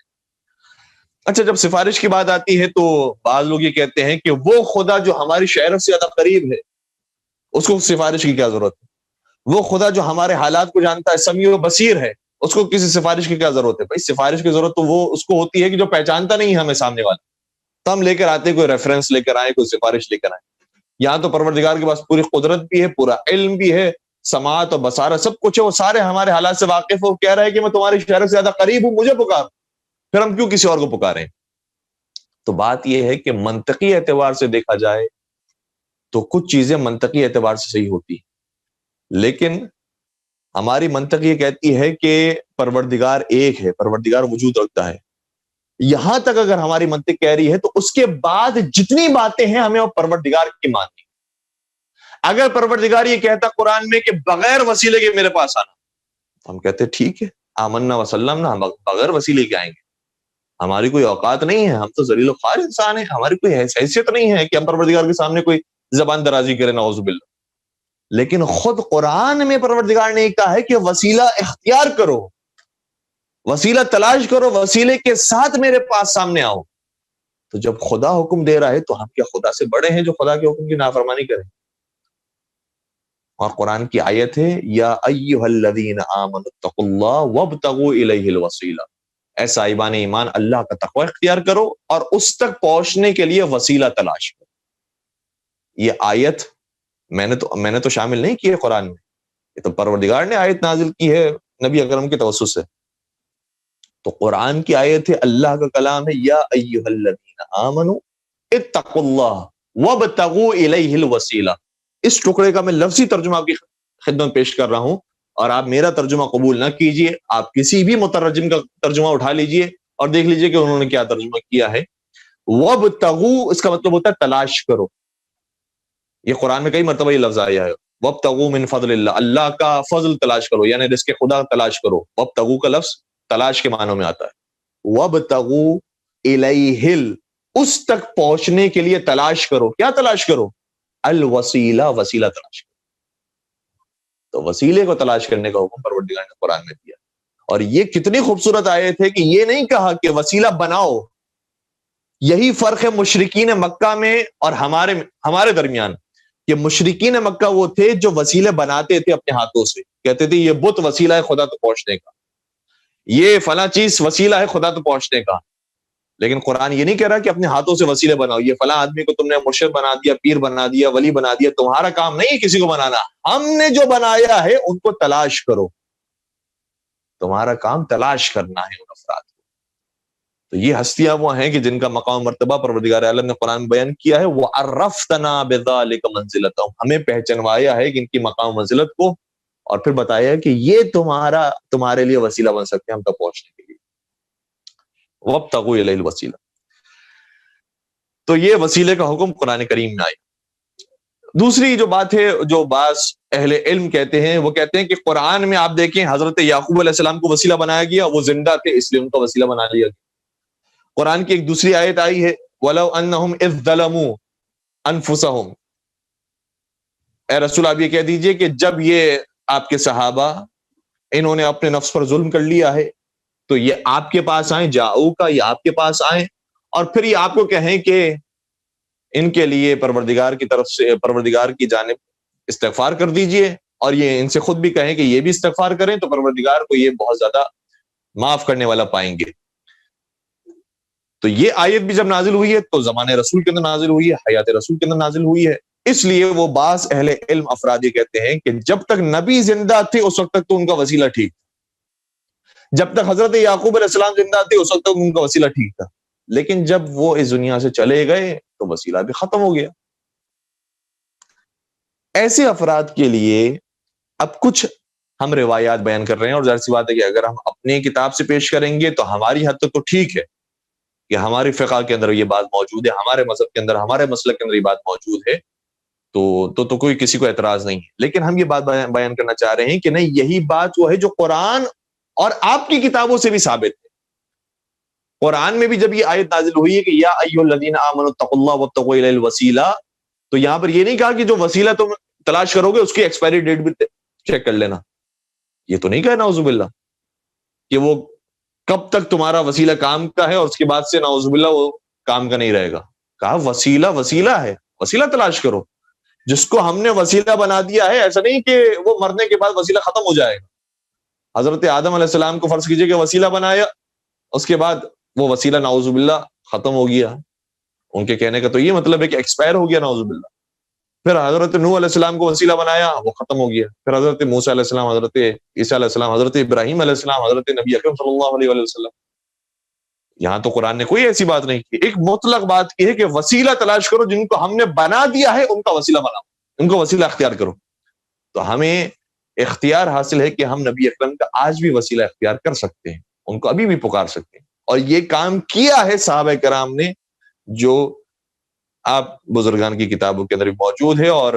اچھا، جب سفارش کی بات آتی ہے تو بعض لوگ یہ کہتے ہیں کہ وہ خدا جو ہماری شعرت سے زیادہ قریب ہے اس کو سفارش کی کیا ضرورت ہے؟ وہ خدا جو ہمارے حالات کو جانتا ہے، سمیع و بصیر ہے، اس کو کسی سفارش کی کیا ضرورت ہے؟ بھائی سفارش کی ضرورت تو وہ اس کو ہوتی ہے کہ جو پہچانتا نہیں ہے ہمیں سامنے والا، تو ہم لے کر آتے کوئی ریفرنس لے کر آئے، کوئی سفارش لے کر آئے۔ یہاں تو پروردگار کے پاس پوری قدرت بھی ہے، پورا علم بھی ہے، سماعت اور بصارت سب کچھ ہے، وہ سارے ہمارے حالات سے واقف ہے، وہ کہہ رہا ہے کہ میں تمہاری شعرت سے زیادہ قریب ہوں، مجھے پکار، پھر ہم کیوں کسی اور کو پکاریں؟ تو بات یہ ہے کہ منطقی اعتبار سے دیکھا جائے تو کچھ چیزیں منطقی اعتبار سے صحیح ہوتی ہیں، لیکن ہماری منطق یہ کہتی ہے کہ پروردگار ایک ہے، پروردگار وجود رکھتا ہے۔ یہاں تک اگر ہماری منطق کہہ رہی ہے تو اس کے بعد جتنی باتیں ہیں ہمیں وہ پروردگار کی ماننی۔ اگر پروردگار یہ کہتا قرآن میں کہ بغیر وسیلے کے میرے پاس آنا، ہم کہتے ٹھیک ہے، آمنا وسلمنا، ہم بغیر وسیلے کے آئیں گے، ہماری کوئی اوقات نہیں ہے، ہم تو ذلیل و خوار انسان ہیں، ہماری کوئی حیثیت نہیں ہے کہ ہم پروردگار کے سامنے کوئی زبان درازی کریں، نعوذ باللہ۔ لیکن خود قرآن میں پروردگار نے کہا ہے کہ وسیلہ اختیار کرو، وسیلہ تلاش کرو، وسیلے کے ساتھ میرے پاس سامنے آؤ۔ تو جب خدا حکم دے رہا ہے تو ہم کیا خدا سے بڑے ہیں جو خدا کے حکم کی نافرمانی کریں؟ اور قرآن کی آیت ہے یا ایھا الذین آمنوا اتقوا اللہ وابتغوا الیہ الوسیلہ، اے صاحبان ایمان اللہ کا تقوی اختیار کرو اور اس تک پہنچنے کے لیے وسیلہ تلاش کرو۔ یہ آیت میں نے تو شامل نہیں کی ہے قرآن میں، یہ تو پروردگار نے آیت نازل کی ہے نبی اکرم کے توسط سے۔ تو قرآن کی آیت ہے، اللہ کا کلام ہے، یا ایھا الذین آمنوا اتقوا اللہ وابتغوا الیہ الوسیلہ۔ اس ٹکڑے کا میں لفظی ترجمہ آپ کی خدمت پیش کر رہا ہوں، اور آپ میرا ترجمہ قبول نہ کیجئے، آپ کسی بھی مترجم کا ترجمہ اٹھا لیجئے اور دیکھ لیجئے کہ انہوں نے کیا ترجمہ کیا ہے۔ وابتغوا اس کا مطلب ہوتا ہے تلاش کرو، یہ قرآن میں کئی مرتبہ یہ لفظ آیا ہے، وابتغوا من فضل اللہ، اللہ کا فضل تلاش کرو، یعنی رزق خدا تلاش کرو۔ وابتغوا کا لفظ تلاش کے معنوں میں آتا ہے۔ وابتغوا الیہ، اس تک پہنچنے کے لیے تلاش کرو، کیا تلاش کرو؟ الوسیلہ، وسیلہ تلاش کرو۔ تو وسیلے کو تلاش کرنے کا حکم پروردگار نے قرآن میں دیا، اور یہ کتنی خوبصورت آیت ہے کہ یہ نہیں کہا کہ وسیلہ بناؤ۔ یہی فرق ہے مشرکین مکہ میں اور ہمارے درمیان، کہ مشرکین مکہ وہ تھے جو وسیلے بناتے تھے اپنے ہاتھوں سے، کہتے تھے یہ بت وسیلہ ہے خدا تو پہنچنے کا، یہ فلاں چیز وسیلہ ہے خدا تو پہنچنے کا۔ لیکن قرآن یہ نہیں کہہ رہا کہ اپنے ہاتھوں سے وسیلے بناؤ، یہ فلاں آدمی کو تم نے مرشد بنا دیا، پیر بنا دیا، ولی بنا دیا، تمہارا کام نہیں ہے کسی کو بنانا، ہم نے جو بنایا ہے ان کو تلاش کرو، تمہارا کام تلاش کرنا ہے ان افراد کو۔ تو یہ ہستیاں وہ ہیں کہ جن کا مقام مرتبہ پروردگار عالم نے قرآن میں بیان کیا ہے، وَعَرَّفْتَنَا بِذَلِكَ مَنزِلَتَهُمْ، ہمیں پہچنوایا ہے کہ ان کی مقام منزلت کو، اور پھر بتایا کہ یہ تمہارے لیے وسیلہ بن سکتے ہیں ہم تک پہنچنے کے لیے۔ وَابْتَغُوا إِلَيْهِ الْوَسِيلَةَ، تو یہ وسیلے کا حکم قرآن کریم میں آیا۔ دوسری جو بات ہے جو بعض اہل علم کہتے ہیں، وہ کہتے ہیں کہ قرآن میں آپ دیکھیں حضرت یعقوب علیہ السلام کو وسیلہ بنایا گیا، وہ زندہ تھے اس لیے ان کا وسیلہ بنا لیا گیا۔ قرآن کی ایک دوسری آیت آئی ہے، وَلَوْ أَنَّهُمْ إِذْ ظَلَمُوا أَنفُسَهُمْ، اے رسول آپ یہ کہہ دیجئے کہ جب یہ آپ کے صحابہ انہوں نے اپنے نفس پر ظلم کر لیا ہے تو یہ آپ کے پاس آئیں، جاؤ کا یہ آپ کے پاس آئیں، اور پھر یہ آپ کو کہیں کہ ان کے لیے پروردگار کی طرف سے، پروردگار کی جانب استغفار کر دیجئے، اور یہ ان سے خود بھی کہیں کہ یہ بھی استغفار کریں، تو پروردگار کو یہ بہت زیادہ معاف کرنے والا پائیں گے۔ تو یہ آیت بھی جب نازل ہوئی ہے تو زمانے رسول کے اندر نازل ہوئی ہے، حیات رسول کے اندر نازل ہوئی ہے، اس لیے وہ بعض اہل علم افراد یہ کہتے ہیں کہ جب تک نبی زندہ تھے اس وقت تک تو ان کا وسیلہ ٹھیک تھا، جب تک حضرت یعقوب علیہ السلام زندہ تھے اس وقت تک ان کا وسیلہ ٹھیک تھا، لیکن جب وہ اس دنیا سے چلے گئے تو وسیلہ بھی ختم ہو گیا۔ ایسے افراد کے لیے اب کچھ ہم روایات بیان کر رہے ہیں، اور ظاہر سی بات ہے کہ اگر ہم اپنی کتاب سے پیش کریں گے تو ہماری حد تک تو ٹھیک ہے کہ ہماری فقہ کے اندر یہ بات موجود ہے، ہمارے مذہب کے اندر، ہمارے مسلک کے اندر یہ بات موجود ہے، تو کوئی کسی کو اعتراض نہیں ہے۔ لیکن ہم یہ بات بیان کرنا چاہ رہے ہیں کہ نہیں، یہی بات وہ ہے جو قرآن اور آپ کی کتابوں سے بھی ثابت ہے۔ قرآن میں بھی جب یہ آیت نازل ہوئی ہے کہ یا ایھا الذین آمنوا اتقوا اللہ وابتغوا الیہ الوسیلہ، تو یہاں پر یہ نہیں کہا کہ جو وسیلہ تم تلاش کرو گے اس کی ایکسپائری ڈیٹ بھی چیک کر لینا، یہ تو نہیں کہا، نعوذ باللہ۔ کہ وہ کب تک تمہارا وسیلہ کام کا ہے اور اس کے بعد سے نعوذ باللہ وہ کام کا نہیں رہے گا. کہا وسیلہ ہے، وسیلہ تلاش کرو. جس کو ہم نے وسیلہ بنا دیا ہے، ایسا نہیں کہ وہ مرنے کے بعد وسیلہ ختم ہو جائے گا. حضرت آدم علیہ السلام کو فرض کیجئے کہ وسیلہ بنایا، اس کے بعد وہ وسیلہ نعوذ باللہ ختم ہو گیا. ان کے کہنے کا تو یہ مطلب ہے کہ ایکسپائر ہو گیا نعوذ باللہ. پھر حضرت نوح علیہ السلام کو وسیلہ بنایا، وہ ختم ہو گیا. پھر حضرت موسیٰ علیہ السلام، حضرت عیسیٰ علیہ السلام، حضرت ابراہیم علیہ السلام، حضرت نبی اکرم صلی اللہ علیہ وسلم. یہاں تو قرآن نے کوئی ایسی بات نہیں کی، ایک مطلق بات کی ہے کہ وسیلہ تلاش کرو، جن کو ہم نے بنا دیا ہے ان کا وسیلہ بناؤ، ان کو وسیلہ اختیار کرو. تو ہمیں اختیار حاصل ہے کہ ہم نبی اکرم کا آج بھی وسیلہ اختیار کر سکتے ہیں، ان کو ابھی بھی پکار سکتے ہیں. اور یہ کام کیا ہے صحابہ کرام نے، جو آپ بزرگان کی کتابوں کے اندر بھی موجود ہے، اور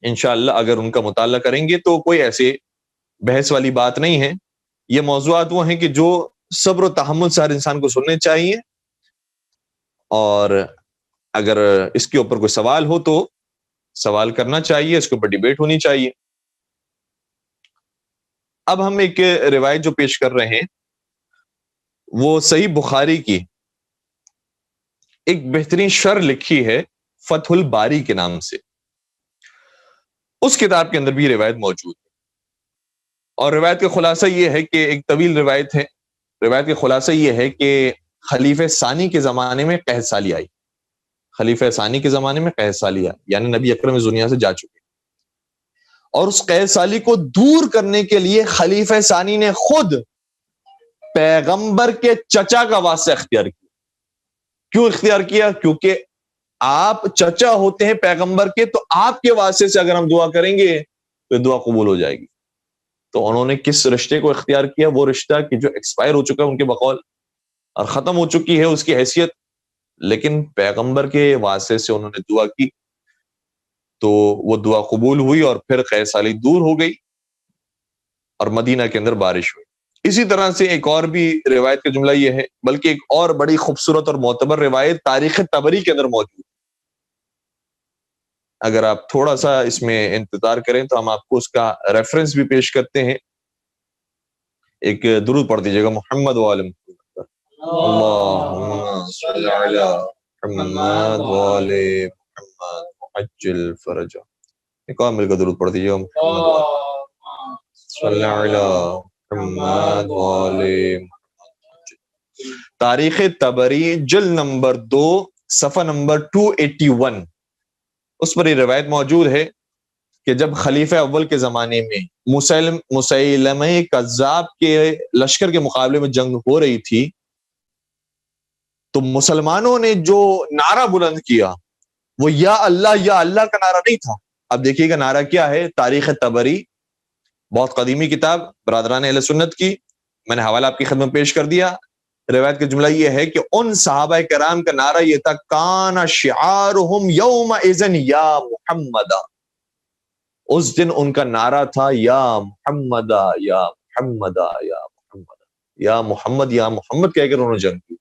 انشاءاللہ اگر ان کا مطالعہ کریں گے تو کوئی ایسے بحث والی بات نہیں ہے. یہ موضوعات وہ ہیں کہ جو صبر و تحمل سے ہر انسان کو سننے چاہیے، اور اگر اس کے اوپر کوئی سوال ہو تو سوال کرنا چاہیے، اس کے اوپر ڈیبیٹ ہونی چاہیے. اب ہم ایک روایت جو پیش کر رہے ہیں وہ صحیح بخاری کی ایک بہترین شرح لکھی ہے فتح الباری کے نام سے. اس کتاب کے اندر بھی روایت موجود ہے، اور روایت کا خلاصہ یہ ہے کہ ایک طویل روایت ہے. روایت کا خلاصہ یہ ہے کہ خلیفہ ثانی کے زمانے میں قحط سالی آئی. خلیفہ ثانی کے زمانے میں قحط سالی آئی، یعنی نبی اکرم اس دنیا سے جا چکے، اور اس قحط سالی کو دور کرنے کے لیے خلیفہ ثانی نے خود پیغمبر کے چچا کا واسطہ اختیار کیا. کیوں اختیار کیا؟ کیونکہ آپ چچا ہوتے ہیں پیغمبر کے، تو آپ کے واسطے سے اگر ہم دعا کریں گے تو یہ دعا قبول ہو جائے گی. تو انہوں نے کس رشتے کو اختیار کیا؟ وہ رشتہ کہ جو ایکسپائر ہو چکا ہے ان کے بقول، اور ختم ہو چکی ہے اس کی حیثیت، لیکن پیغمبر کے واسطے سے انہوں نے دعا کی تو وہ دعا قبول ہوئی، اور پھر قحط سالی دور ہو گئی اور مدینہ کے اندر بارش ہوئی. اسی طرح سے ایک اور بھی روایت کا جملہ یہ ہے، بلکہ ایک اور بڑی خوبصورت اور معتبر روایت تاریخ طبری کے اندر موجود. اگر آپ تھوڑا سا اس میں انتظار کریں تو ہم آپ کو اس کا ریفرنس بھی پیش کرتے ہیں. ایک درود پڑھ دیجیے گا، محمد وعلی اللہم صلی علی محمد وعلی محمد عجل فرجہ. ایک اور مل کر درود پڑھ دیجیے گا، محمد صلی علی محمد وعلی محمد. تاریخ طبری جلد نمبر 2 صفحہ نمبر 281، اس پر یہ روایت موجود ہے کہ جب خلیفہ اول کے زمانے میں مسیلمہ کذاب کے لشکر کے مقابلے میں جنگ ہو رہی تھی، تو مسلمانوں نے جو نعرہ بلند کیا وہ یا اللہ کا نعرہ نہیں تھا. اب دیکھیے گا نعرہ کیا ہے. تاریخ طبری بہت قدیمی کتاب برادران اہل سنت کی، میں نے حوالہ آپ کی خدمت پیش کر دیا. روایت کا جملہ یہ ہے کہ ان صحابہ کرام کا نعرہ یہ تھا، کان شعارہم یومئذ یا محمد. اس دن ان کا نعرہ تھا یا محمد یا محمد یا محمد، یا محمد یا محمد کہہ کر انہوں نے جنگ کی.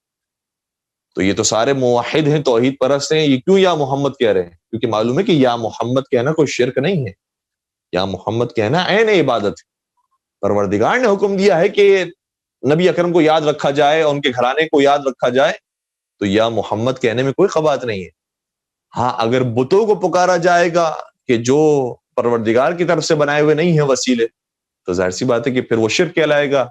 تو یہ تو سارے موحد ہیں، توحید پرست ہیں، یہ کیوں یا محمد کہہ رہے ہیں؟ کیونکہ معلوم ہے کہ یا محمد کہنا کوئی شرک نہیں ہے، یا محمد کہنا عین عبادت ہے. پروردگار نے حکم دیا ہے کہ نبی اکرم کو یاد رکھا جائے اور ان کے گھرانے کو یاد رکھا جائے، تو یا محمد کہنے میں کوئی خبات نہیں ہے. ہاں اگر بتوں کو پکارا جائے گا کہ جو پروردگار کی طرف سے بنائے ہوئے نہیں ہیں وسیلے، تو ظاہر سی بات ہے کہ پھر وہ شرک کہلائے گا،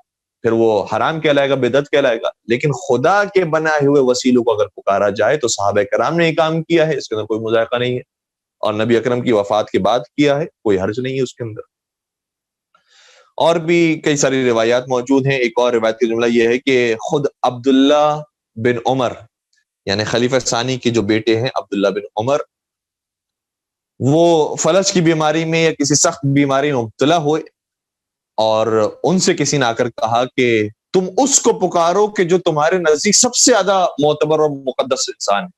پھر وہ حرام کہلائے گا، بدعت کہلائے گا. لیکن خدا کے بنائے ہوئے وسیلوں کو اگر پکارا جائے تو صحابہ کرام نے یہ کام کیا ہے، اس کے اندر کوئی مذائقہ نہیں ہے، اور نبی اکرم کی وفات کے بعد کیا ہے، کوئی حرج نہیں ہے اس کے اندر. اور بھی کئی ساری روایات موجود ہیں. ایک اور روایت کا جملہ یہ ہے کہ خود عبداللہ بن عمر، یعنی خلیفہ ثانی کے جو بیٹے ہیں عبداللہ بن عمر، وہ فلج کی بیماری میں یا کسی سخت بیماری میں مبتلا ہوئے، اور ان سے کسی نے آ کر کہا کہ تم اس کو پکارو کہ جو تمہارے نزدیک سب سے زیادہ معتبر اور مقدس انسان ہے.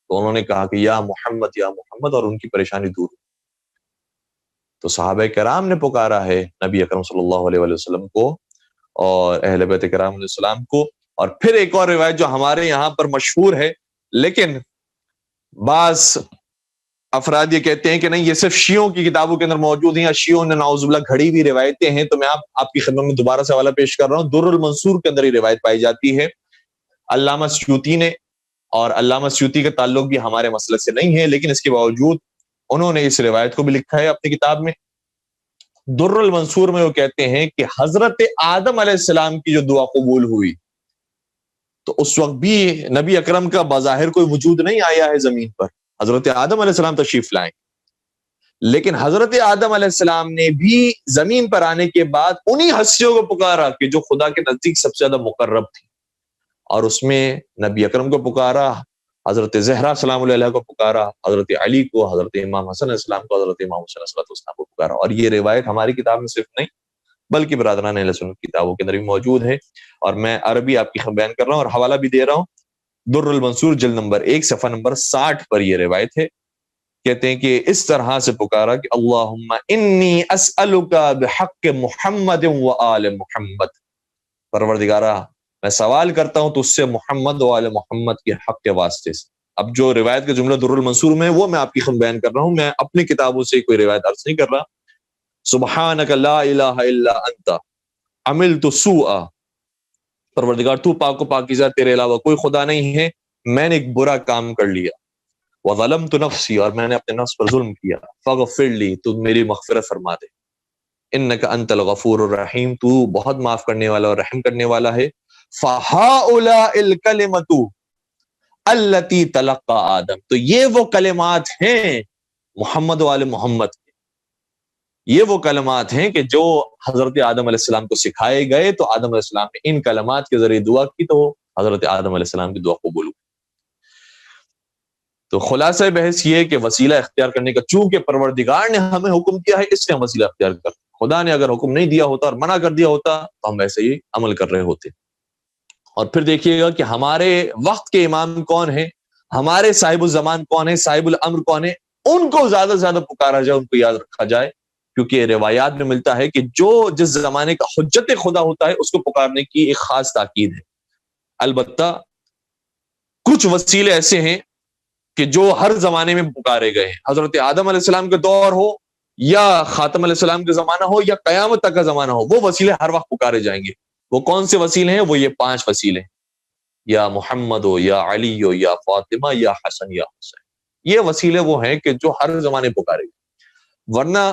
تو انہوں نے کہا کہ یا محمد یا محمد، اور ان کی پریشانی دور. تو صحابہ کرام نے پکارا ہے نبی اکرم صلی اللہ علیہ وسلم کو اور اہل بیت کرام علیہ السلام کو. اور پھر ایک اور روایت جو ہمارے یہاں پر مشہور ہے، لیکن بعض افراد یہ کہتے ہیں کہ نہیں، یہ صرف شیعوں کی کتابوں کے اندر موجود ہیں، یا شیعوں نے نعوذ باللہ گھڑی ہوئی روایتیں ہیں، تو میں آپ کی خدمت میں دوبارہ سے حوالہ پیش کر رہا ہوں، در المنصور کے اندر یہ روایت پائی جاتی ہے علامہ سیوطی نے، اور علامہ سیوطی کا تعلق بھی ہمارے مسلک سے نہیں ہے، لیکن اس کے باوجود انہوں نے اس روایت کو بھی لکھا ہے اپنی کتاب میں در المنصور میں۔ وہ کہتے ہیں کہ حضرت آدم علیہ السلام کی جو دعا قبول ہوئی تو اس وقت بھی نبی اکرم کا بظاہر کوئی وجود نہیں آیا ہے زمین پر، حضرت آدم علیہ السلام تشریف لائیں، لیکن حضرت آدم علیہ السلام نے بھی زمین پر آنے کے بعد انہی ہستیوں کو پکارا کہ جو خدا کے نزدیک سب سے زیادہ مقرب تھی، اور اس میں نبی اکرم کو پکارا، حضرت زہرا سلام اللہ علیہ کو پکارا، حضرت علی کو، حضرت امام حسن علیہ السلام کو، حضرت امام حسین علیہ السلام کو پکارا۔ اور یہ روایت ہماری کتاب میں صرف نہیں بلکہ برادران اہل سنت کی کتابوں کے اندر بھی موجود ہے، اور میں عربی آپ کی بیان کر رہا ہوں اور حوالہ بھی دے رہا ہوں۔ در المنصور جلد نمبر 1 صفحہ نمبر 60 پر یہ روایت ہے، کہتے ہیں کہ اس طرح سے پکارا کہ اللہم انی اسألک بحق محمد و آل محمد، پروردگارہ میں سوال کرتا ہوں تو اس سے محمد و آل محمد کے حق کے واسطے سے۔ اب جو روایت کا جملہ در المنصور میں وہ میں آپ کی خدمت بیان کر رہا ہوں، میں اپنی کتابوں سے کوئی روایت عرض نہیں کر رہا۔ سبحانک لا الہ الا انت عملت سوءا، پروردگار تو پاک و پاکیزہ، تیرے علاوہ کوئی خدا نہیں ہے، میں نے ایک برا کام کر لیا، وظلمت نفسی، اور میں نے اپنے نفس پر ظلم کیا، فاغفر لی، تو میری مغفرت فرما دے، انک انت الغفور الرحیم، تو بہت معاف کرنے والا اور رحم کرنے والا ہے۔ فہؤلاء الکلمۃ التی تلقى آدم، تو یہ وہ کلمات ہیں محمد و آل محمد کے، یہ وہ کلمات ہیں کہ جو حضرت آدم علیہ السلام کو سکھائے گئے، تو آدم علیہ السلام نے ان کلمات کے ذریعے دعا کی تو حضرت آدم علیہ السلام کی دعا قبول ہوئی۔ تو خلاصہ بحث یہ ہے کہ وسیلہ اختیار کرنے کا، چونکہ پروردگار نے ہمیں حکم کیا ہے اس لیے ہم وسیلہ اختیار کرتے ہیں، خدا نے اگر حکم نہیں دیا ہوتا اور منع کر دیا ہوتا تو ہم ویسے ہی عمل کر رہے ہوتے۔ اور پھر دیکھیے گا کہ ہمارے وقت کے امام کون ہیں، ہمارے صاحب الزمان کون ہیں، صاحب الامر کون ہیں، ان کو زیادہ سے زیادہ پکارا جائے، ان کو یاد رکھا جائے، کیونکہ روایات میں ملتا ہے کہ جو جس زمانے کا حجت خدا ہوتا ہے اس کو پکارنے کی ایک خاص تاکید ہے۔ البتہ کچھ وسیلے ایسے ہیں کہ جو ہر زمانے میں پکارے گئے ہیں، حضرت آدم علیہ السلام کے دور ہو یا خاتم علیہ السلام کے زمانہ ہو یا قیامت تک کا زمانہ ہو، وہ وسیلے ہر وقت پکارے جائیں گے۔ وہ کون سے وسیلے ہیں؟ وہ یہ 5 وسیلے ہیں، یا محمد ہو، یا علی ہو، یا فاطمہ، یا حسن، یا حسین۔ یہ وسیلے وہ ہیں کہ جو ہر زمانے پکارے گئے، ورنہ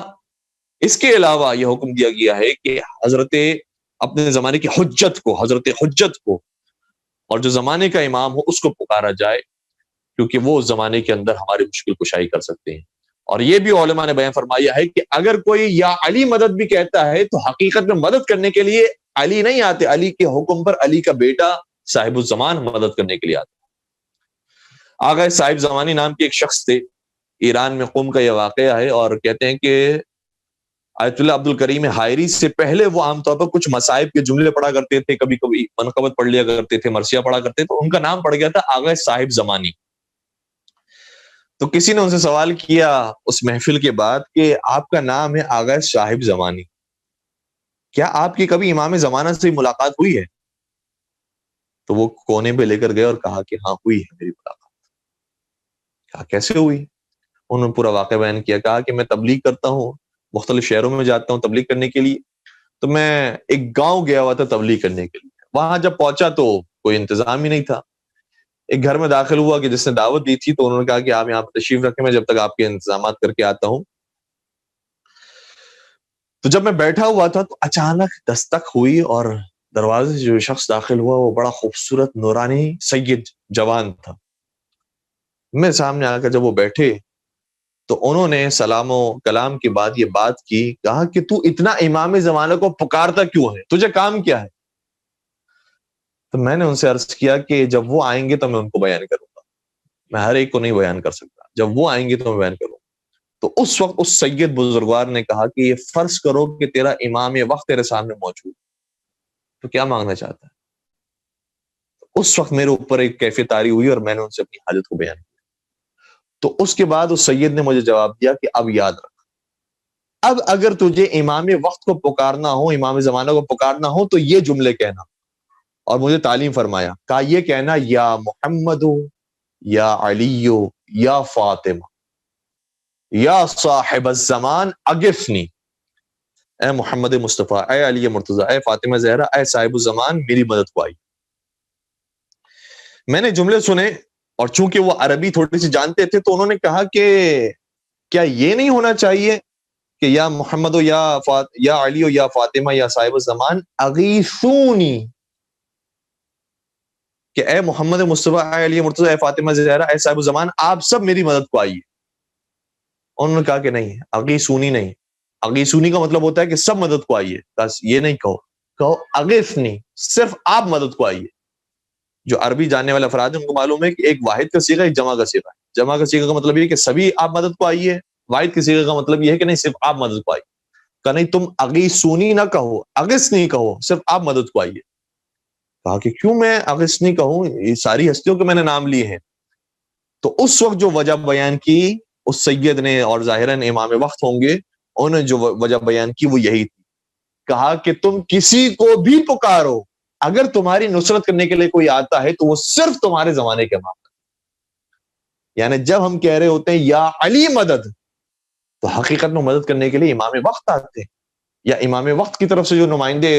اس کے علاوہ یہ حکم دیا گیا ہے کہ حضرت اپنے زمانے کی حجت کو، حضرت حجت کو، اور جو زمانے کا امام ہو اس کو پکارا جائے، کیونکہ وہ اس زمانے کے اندر ہماری مشکل کشائی کر سکتے ہیں۔ اور یہ بھی علماء نے بیان فرمایا ہے کہ اگر کوئی یا علی مدد بھی کہتا ہے تو حقیقت میں مدد کرنے کے لیے علی نہیں آتے، علی کے حکم پر علی کا بیٹا صاحب الزمان مدد کرنے کے لیے آتا۔ آغا صاحب زمانی نام کے ایک شخص تھے، ایران میں قم کا یہ واقعہ ہے، اور کہتے ہیں کہ آیت اللہ عبد الکریم حائری سے پہلے وہ عام طور پر کچھ مصائب کے جملے پڑھا کرتے تھے، کبھی کبھی منقبت پڑھ لیا کرتے تھے، مرثیہ پڑھا کرتے، تو ان کا نام پڑ گیا تھا آغا صاحب زمانی۔ تو کسی نے ان سے سوال کیا اس محفل کے بعد کہ آپ کا نام ہے آغا صاحب زمانی، کیا آپ کی کبھی امام زمانہ سے ملاقات ہوئی ہے؟ تو وہ کونے پہ لے کر گئے اور کہا کہ ہاں ہوئی ہے میری ملاقات۔ کہا کیسے ہوئی؟ انہوں نے پورا واقعہ بیان کیا، کہا کہ میں تبلیغ کرتا ہوں، مختلف شہروں میں جاتا ہوں تبلیغ کرنے کے لیے، تو میں ایک گاؤں گیا ہوا تھا تبلیغ کرنے کے لیے، وہاں جب پہنچا تو کوئی انتظام ہی نہیں تھا، ایک گھر میں داخل ہوا کہ جس نے دعوت دی تھی، تو انہوں نے کہا کہ آپ یہاں پہ تشریف رکھیں، میں جب تک آپ کے انتظامات کر کے آتا ہوں۔ تو جب میں بیٹھا ہوا تھا تو اچانک دستک ہوئی اور دروازے سے جو شخص داخل ہوا وہ بڑا خوبصورت نورانی سید جوان تھا۔ میرے سامنے آ کر جب وہ بیٹھے تو انہوں نے سلام و کلام کے بعد یہ بات کی، کہا کہ تو اتنا امام زمانہ کو پکارتا کیوں ہے، تجھے کام کیا ہے؟ تو میں نے ان سے عرض کیا کہ جب وہ آئیں گے تو میں ان کو بیان کروں گا، میں ہر ایک کو نہیں بیان کر سکتا، جب وہ آئیں گے تو میں بیان کروں گا۔ تو اس وقت اس سید بزرگوار نے کہا کہ یہ فرض کرو کہ تیرا امام یہ وقت تیرے سامنے موجود، تو کیا مانگنا چاہتا ہے؟ اس وقت میرے اوپر ایک کیفیت طاری ہوئی اور میں نے ان سے اپنی حاجت کو بیان کیا۔ تو اس کے بعد اس سید نے مجھے جواب دیا کہ اب یاد رکھ، اب اگر تجھے امام وقت کو پکارنا ہو، امام زمانہ کو پکارنا ہو تو یہ جملے کہنا، اور مجھے تعلیم فرمایا، کہا یہ کہنا یا محمد یا علی یا فاطمہ، یا صاحب الزمان اغثنی، اے محمد مصطفیٰ، اے علی مرتضیٰ، اے فاطمہ زہرا، اے صاحب الزمان، میری مدد کو آئی۔ میں نے جملے سنے اور چونکہ وہ عربی تھوڑی سی جانتے تھے تو انہوں نے کہا کہ کیا یہ نہیں ہونا چاہیے کہ یا محمد یا علی یا فاطمہ یا صاحب الزمان اغیثونی، کہ اے محمد مصطفیٰ، اے علی مرتضیٰ، اے فاطمہ زہرا، اے صاحب الزمان، آپ سب میری مدد کو آئیے۔ انہوں نے کہا کہ نہیں، اغیثونی نہیں، اغیثونی کا مطلب ہوتا ہے کہ سب مدد کو آئیے، بس یہ نہیں کہو اغیثنی، صرف آپ مدد کو آئیے۔ جو عربی جاننے والے افراد ہیں ان کو معلوم ہے کہ ایک واحد کا صیغہ، ایک جمع کا صیغہ ہے۔ جمع کا صیغہ کا مطلب یہ کہ سبھی آپ مدد کو آئیے، واحد کے صیغہ کا مطلب یہ ہے کہ نہیں، صرف آپ مدد کو آئیے۔ کہ نہیں، تم اغیثونی نہ کہو، اغیثنی کہو، صرف آپ مدد کو آئیے۔ کہا کہ کیوں میں اغیثنی کہوں، یہ ساری ہستیوں کے میں نے نام لیے ہیں۔ تو اس وقت جو وجہ بیان کی اس سید نے، اور ظاہراً امام وقت ہوں گے، انہوں نے جو وجہ بیان کی وہ یہی تھی۔ کہا کہ تم کسی کو بھی پکارو، اگر تمہاری نصرت کرنے کے لیے کوئی آتا ہے تو وہ صرف تمہارے زمانے کے امام۔ یعنی جب ہم کہہ رہے ہوتے ہیں یا علی مدد، تو حقیقت میں مدد کرنے کے لیے امام وقت آتے ہیں، یا امام وقت کی طرف سے جو نمائندے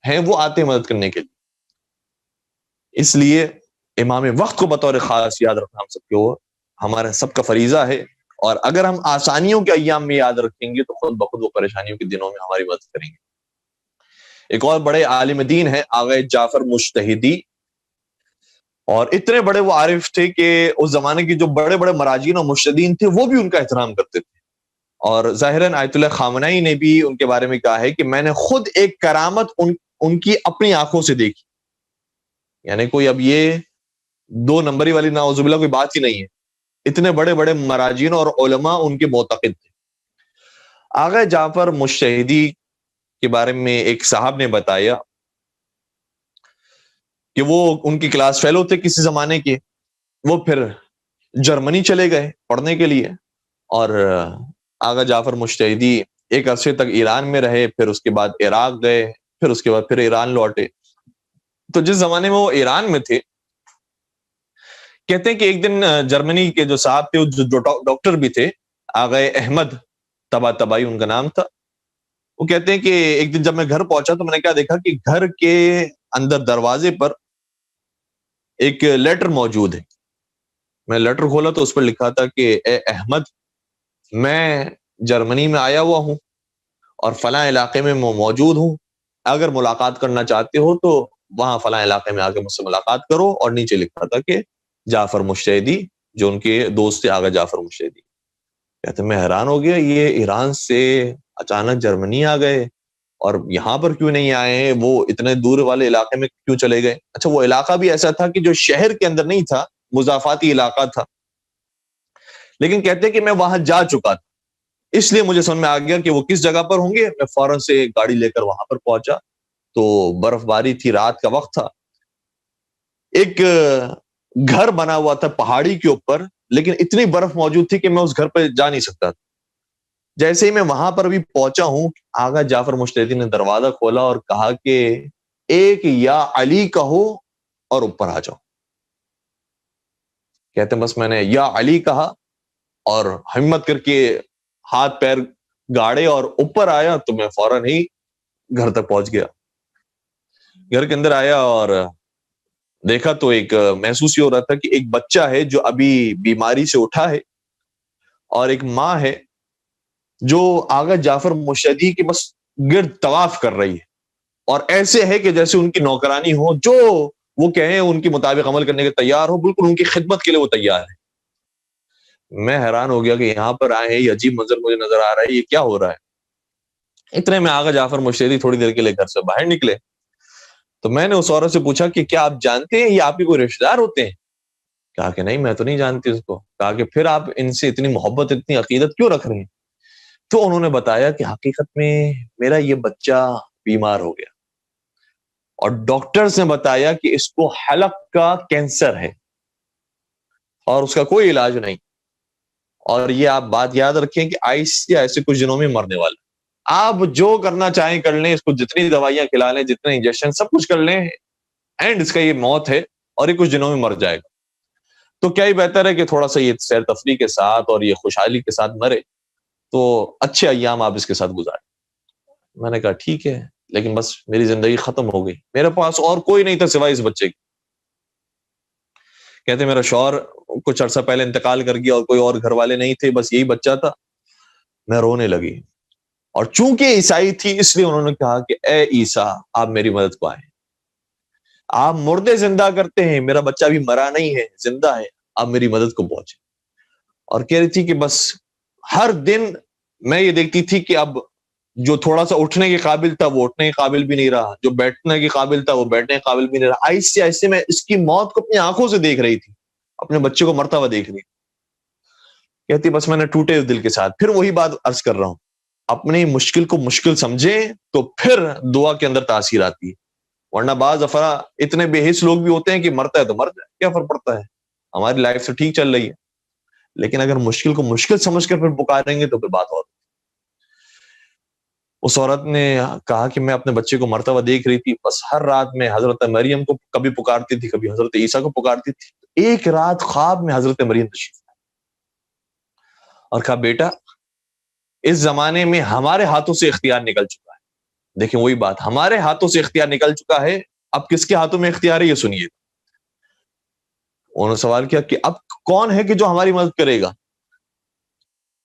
ہیں وہ آتے ہیں مدد کرنے کے لیے۔ اس لیے امام وقت کو بطور خاص یاد رکھنا ہم سب کو، ہمارا سب کا فریضہ ہے، اور اگر ہم آسانیوں کے ایام میں یاد رکھیں گے تو خود بخود وہ پریشانیوں کے دنوں میں ہماری مدد کریں گے۔ ایک اور بڑے عالم دین ہے آغا جعفر مجتہدی، اور اتنے بڑے وہ عارف تھے کہ اس زمانے کے جو بڑے بڑے مراجعین اور مجتہدین تھے وہ بھی ان کا احترام کرتے تھے۔ اور ظاہراً آیت اللہ خامنئی نے بھی ان کے بارے میں کہا ہے کہ میں نے خود ایک کرامت ان کی اپنی آنکھوں سے دیکھی۔ یعنی کوئی اب یہ دو نمبری والی نعوذ باللہ کوئی بات ہی نہیں ہے، اتنے بڑے بڑے مراجعین اور علماء ان کے معتقد تھے۔ آغا جعفر مجتہدی کے بارے میں ایک صاحب نے بتایا کہ وہ ان کی کلاس فیلو تھے کسی زمانے کے، وہ پھر جرمنی چلے گئے پڑھنے کے لیے، اور آغا جعفر مجتہدی ایک عرصے تک ایران میں رہے، پھر اس کے بعد عراق گئے، پھر اس کے بعد پھر ایران لوٹے۔ تو جس زمانے میں وہ ایران میں تھے، کہتے ہیں کہ ایک دن جرمنی کے جو صاحب تھے، جو ڈاکٹر بھی تھے، آغا احمد طباطبائی ان کا نام تھا، وہ کہتے ہیں کہ ایک دن جب میں گھر پہنچا تو میں نے کیا دیکھا کہ گھر کے اندر دروازے پر ایک لیٹر موجود ہے۔ میں لیٹر کھولا تو اس پر لکھا تھا کہ اے احمد، میں جرمنی میں آیا ہوا ہوں اور فلاں علاقے میں موجود ہوں، اگر ملاقات کرنا چاہتے ہو تو وہاں فلاں علاقے میں آ کے مجھ سے ملاقات کرو، اور نیچے لکھا تھا کہ جعفر مجتہدی، جو ان کے دوست تھے آغا جعفر مجتہدی۔ کہتے میں حیران ہو گیا، یہ ایران سے اچانک جرمنی آ گئے اور یہاں پر کیوں نہیں آئے ہیں، وہ اتنے دور والے علاقے میں کیوں چلے گئے؟ اچھا، وہ علاقہ بھی ایسا تھا کہ جو شہر کے اندر نہیں تھا، مضافاتی علاقہ تھا، لیکن کہتے کہ میں وہاں جا چکا تھا، اس لیے مجھے سمجھ میں آ گیا کہ وہ کس جگہ پر ہوں گے۔ میں فوراً سے گاڑی لے کر وہاں پر پہنچا، تو برف باری تھی، رات کا وقت تھا، ایک گھر بنا ہوا تھا پہاڑی کے اوپر، لیکن اتنی برف موجود تھی کہ میں اس گھر پہ جا نہیں سکتا تھا۔ جیسے ہی میں وہاں پر بھی پہنچا ہوں، آغا جعفر مجتہدی نے دروازہ کھولا اور کہا کہ ایک یا علی کہو اور اوپر آ جاؤ۔ کہتے ہیں بس میں نے یا علی کہا اور ہمت کر کے ہاتھ پیر گاڑے اور اوپر آیا، تو میں فوراً ہی گھر تک پہنچ گیا۔ گھر کے اندر آیا اور دیکھا تو ایک محسوس یہ ہو رہا تھا کہ ایک بچہ ہے جو ابھی بیماری سے اٹھا ہے، اور ایک ماں ہے جو آغا جعفر مجتہدی کے بس گرد طواف کر رہی ہے، اور ایسے ہے کہ جیسے ان کی نوکرانی ہو، جو وہ کہیں ان کے مطابق عمل کرنے کے تیار ہو، بالکل ان کی خدمت کے لیے وہ تیار ہے۔ میں حیران ہو گیا کہ یہاں پر آئے ہیں، یہ عجیب منظر مجھے نظر آ رہا ہے، یہ کیا ہو رہا ہے؟ اتنے میں آغا جعفر مجتہدی تھوڑی دیر کے لیے گھر سے باہر نکلے، تو میں نے اس عورت سے پوچھا کہ کیا آپ جانتے ہیں یہ آپ کے کوئی رشتہ دار ہوتے ہیں؟ کہا کہ نہیں، میں تو نہیں جانتی اس کو۔ کہا کہ پھر آپ ان سے اتنی محبت، اتنی عقیدت کیوں رکھ رہے ہیں؟ تو انہوں نے بتایا کہ حقیقت میں میرا یہ بچہ بیمار ہو گیا، اور ڈاکٹرز نے بتایا کہ اس کو حلق کا کینسر ہے اور اس کا کوئی علاج نہیں، اور یہ آپ بات یاد رکھیں کہ آہستہ ایسے کچھ دنوں میں مرنے والا۔ آپ جو کرنا چاہیں کر لیں، اس کو جتنی دوائیاں کھلا لیں، جتنے انجیکشن سب کچھ کر لیں، اینڈ اس کا یہ موت ہے اور یہ کچھ دنوں میں مر جائے گا۔ تو کیا ہی بہتر ہے کہ تھوڑا سا یہ سیر تفریح کے ساتھ اور یہ خوشحالی کے ساتھ مرے، تو اچھے ایام آپ اس کے ساتھ گزاریں۔ میں نے کہا ٹھیک ہے، لیکن بس میری زندگی ختم ہو گئی، میرے پاس اور کوئی نہیں تھا سوائے اس بچے کی۔ کہتے میرا شوہر کچھ عرصہ پہلے انتقال کر گیا اور کوئی اور گھر والے نہیں تھے، بس یہی بچہ تھا۔ میں رونے لگی، اور چونکہ عیسائی تھی اس لیے انہوں نے کہا کہ اے عیسیٰ آپ میری مدد کو آئیں، آپ مردے زندہ کرتے ہیں، میرا بچہ ابھی مرا نہیں ہے، زندہ ہے، آپ میری مدد کو پہنچے۔ اور کہہ رہی تھی کہ بس ہر دن میں یہ دیکھتی تھی کہ اب جو تھوڑا سا اٹھنے کے قابل تھا وہ اٹھنے کے قابل بھی نہیں رہا، جو بیٹھنے کے قابل تھا وہ بیٹھنے کے قابل بھی نہیں رہا۔ آہستہ آہستہ میں اس کی موت کو اپنی آنکھوں سے دیکھ رہی تھی، اپنے بچے کو مرتا ہوا دیکھ رہی تھی۔ کہتی بس میں نے ٹوٹے اس دل کے ساتھ پھر وہی بات عرض کر رہا ہوں، اپنی مشکل کو مشکل سمجھیں تو پھر دعا کے اندر تاثیر آتی ہے، ورنہ بعض افراد اتنے بے حس لوگ بھی ہوتے ہیں کہ مرتا ہے تو مر جائے، کیا فرق پڑتا ہے، ہماری لائف تو ٹھیک چل رہی ہے۔ لیکن اگر مشکل کو مشکل سمجھ کر پھر پکاریں گے تو پھر بات اور۔ اس عورت نے کہا کہ میں اپنے بچے کو مرتا ہوا دیکھ رہی تھی، بس ہر رات میں حضرت مریم کو کبھی پکارتی تھی، کبھی حضرت عیسیٰ کو پکارتی تھی۔ ایک رات خواب میں حضرت مریم تشریف لائے اور کہا بیٹا اس زمانے میں ہمارے ہاتھوں سے اختیار نکل چکا ہے۔ دیکھیں وہی بات، ہمارے ہاتھوں سے اختیار نکل چکا ہے، اب کس کے ہاتھوں میں اختیار ہے یہ سنیے۔ انہوں نے سوال کیا کہ اب کون ہے کہ جو ہماری مدد کرے گا؟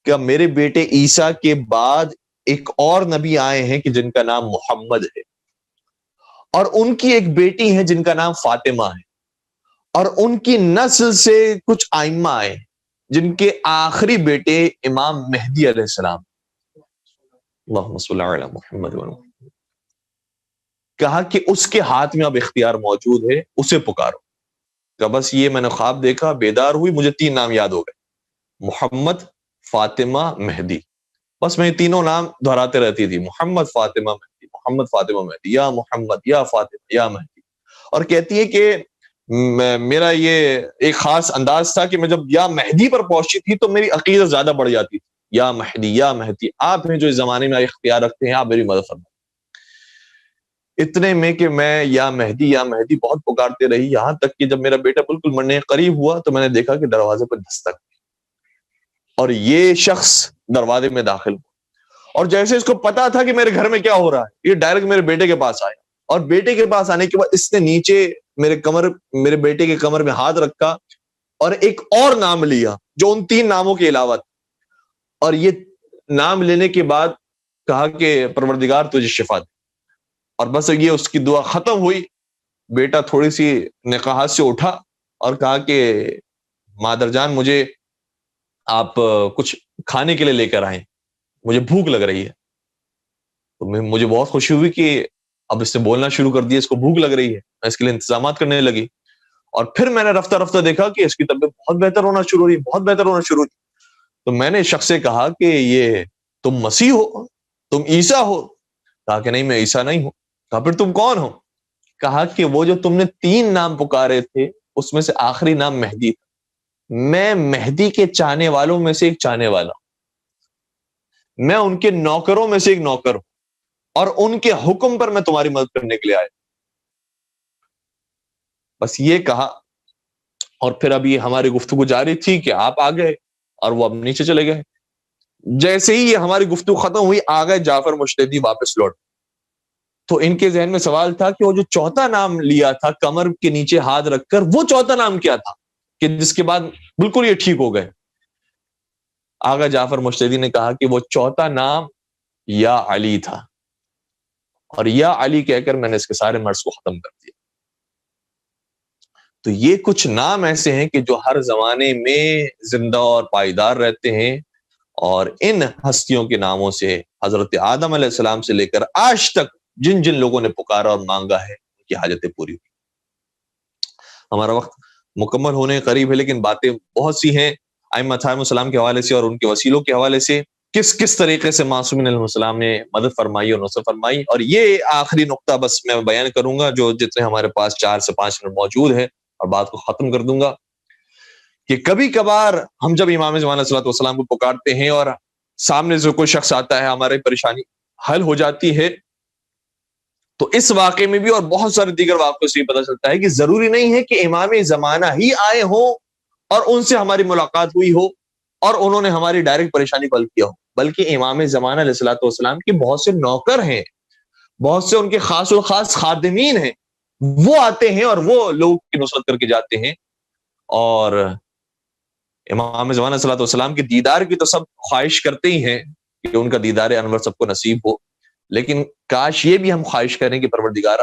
کہ میرے بیٹے عیسیٰ کے بعد ایک اور نبی آئے ہیں کہ جن کا نام محمد ہے، اور ان کی ایک بیٹی ہے جن کا نام فاطمہ ہے، اور ان کی نسل سے کچھ ائمہ آئے جن کے آخری بیٹے امام مہدی علیہ السلام۔ اللہم صلی علی محمد۔ کہا کہ اس کے ہاتھ میں اب اختیار موجود ہے، اسے پکارو۔ کہ بس یہ میں نے خواب دیکھا، بیدار ہوئی، مجھے 3 نام یاد ہو گئے، محمد، فاطمہ، مہدی۔ بس میں یہ تینوں نام دہراتے رہتی تھی، محمد فاطمہ مہدی، محمد فاطمہ مہدی، یا محمد یا فاطمہ یا مہدی۔ اور کہتی ہے کہ میرا یہ ایک خاص انداز تھا کہ میں جب یا مہدی پر پہنچی تھی تو میری عقیدت زیادہ بڑھ جاتی تھی، یا مہدی یا مہدی، آپ ہیں جو اس زمانے میں اختیار رکھتے ہیں، آپ میری مدد فرمائیں۔ اتنے میں کہ میں یا مہدی بہت پکارتے رہی، یہاں تک کہ جب میرا بیٹا بالکل مرنے کے قریب ہوا تو میں نے دیکھا کہ دروازے پر دستک، اور یہ شخص دروازے میں داخل ہوا، اور جیسے اس کو پتا تھا کہ میرے گھر میں کیا ہو رہا ہے، یہ ڈائریکٹ میرے بیٹے کے پاس آیا، اور بیٹے کے پاس آنے کے بعد اس نے نیچے میرے بیٹے کے کمر میں ہاتھ رکھا اور ایک اور نام لیا جو ان 3 ناموں کے علاوہ تھا، اور یہ نام لینے کے بعد کہا کہ پروردگار تجھے شفا دے۔ اور بس یہ اس کی دعا ختم ہوئی، بیٹا تھوڑی سی نقاہت سے اٹھا اور کہا کہ مادر جان مجھے آپ کچھ کھانے کے لیے لے کر آئیں، مجھے بھوک لگ رہی ہے۔ تو مجھے بہت خوشی ہوئی کہ اب اس نے بولنا شروع کر دیا، اس کو بھوک لگ رہی ہے، میں اس کے لیے انتظامات کرنے لگی۔ اور پھر میں نے رفتہ رفتہ دیکھا کہ اس کی طبیعت بہت بہتر ہونا شروع ہوئی، بہت بہتر ہونا شروع ہوئی۔ تو میں نے شخص سے کہا کہ یہ تم مسیح ہو، تم عیسیٰ ہو؟ کہا کہ نہیں میں عیسیٰ نہیں ہوں۔ کہا پھر تم کون ہو؟ کہا کہ وہ جو تم نے 3 نام پکارے تھے اس میں سے آخری نام مہدی تھا، میں مہدی کے چاہنے والوں میں سے ایک چاہنے والا ہوں، میں ان کے نوکروں میں سے ایک نوکر ہوں، اور ان کے حکم پر میں تمہاری مدد کرنے کے لیے آیا۔ بس یہ کہا، اور پھر ابھی ہماری گفتگو جاری تھی کہ آپ آ گئے اور وہ اب نیچے چلے گئے۔ جیسے ہی یہ ہماری گفتگو ختم ہوئی آ گئے جعفر مشتدی واپس لوٹ۔ تو ان کے ذہن میں سوال تھا کہ وہ جو چوتھا نام لیا تھا کمر کے نیچے ہاتھ رکھ کر، وہ چوتھا نام کیا تھا کہ جس کے بعد بالکل یہ ٹھیک ہو گئے؟ آغا جعفر مشتدی نے کہا کہ وہ چوتھا نام یا علی تھا، اور یا علی کہہ کر میں نے اس کے سارے مرض کو ختم کر دیا۔ تو یہ کچھ نام ایسے ہیں کہ جو ہر زمانے میں زندہ اور پائیدار رہتے ہیں، اور ان ہستیوں کے ناموں سے حضرت آدم علیہ السلام سے لے کر آج تک جن جن لوگوں نے پکارا اور مانگا ہے ان کی حاجتیں پوری ہوئی۔ ہمارا وقت مکمل ہونے کے قریب ہے، لیکن باتیں بہت سی ہیں ائمہ علیہم السلام کے حوالے سے اور ان کے وسیلوں کے حوالے سے، کس طریقے سے معصومین علیہ السلام نے مدد فرمائی اور نصرت فرمائی۔ اور یہ آخری نقطہ بس میں بیان کروں گا جو جتنے ہمارے پاس 4 سے 5 منٹ موجود ہے، اور بات کو ختم کر دوں گا، کہ کبھی کبھار ہم جب امام زمان علیہ السلام کو پکارتے ہیں اور سامنے سے کوئی شخص آتا ہے، ہماری پریشانی حل ہو جاتی ہے، تو اس واقعے میں بھی اور بہت سارے دیگر واقعوں سے یہ پتہ چلتا ہے کہ ضروری نہیں ہے کہ امام زمانہ ہی آئے ہوں اور ان سے ہماری ملاقات ہوئی ہو اور انہوں نے ہماری ڈائریکٹ پریشانی کو حل کیا ہو۔ بلکہ امام زمانہ علیہ الصلوۃ والسلام کے بہت سے نوکر ہیں، بہت سے ان کے خاص الخاص خادمین ہیں، وہ آتے ہیں اور وہ لوگ کی نصرت کر کے جاتے ہیں. اور امام زمانہ علیہ الصلوۃ والسلام کے دیدار کی تو سب خواہش کرتے ہی ہیں کہ ان کا دیدار انور سب کو نصیب ہو، لیکن کاش یہ بھی ہم خواہش کریں کہ پروردگارہ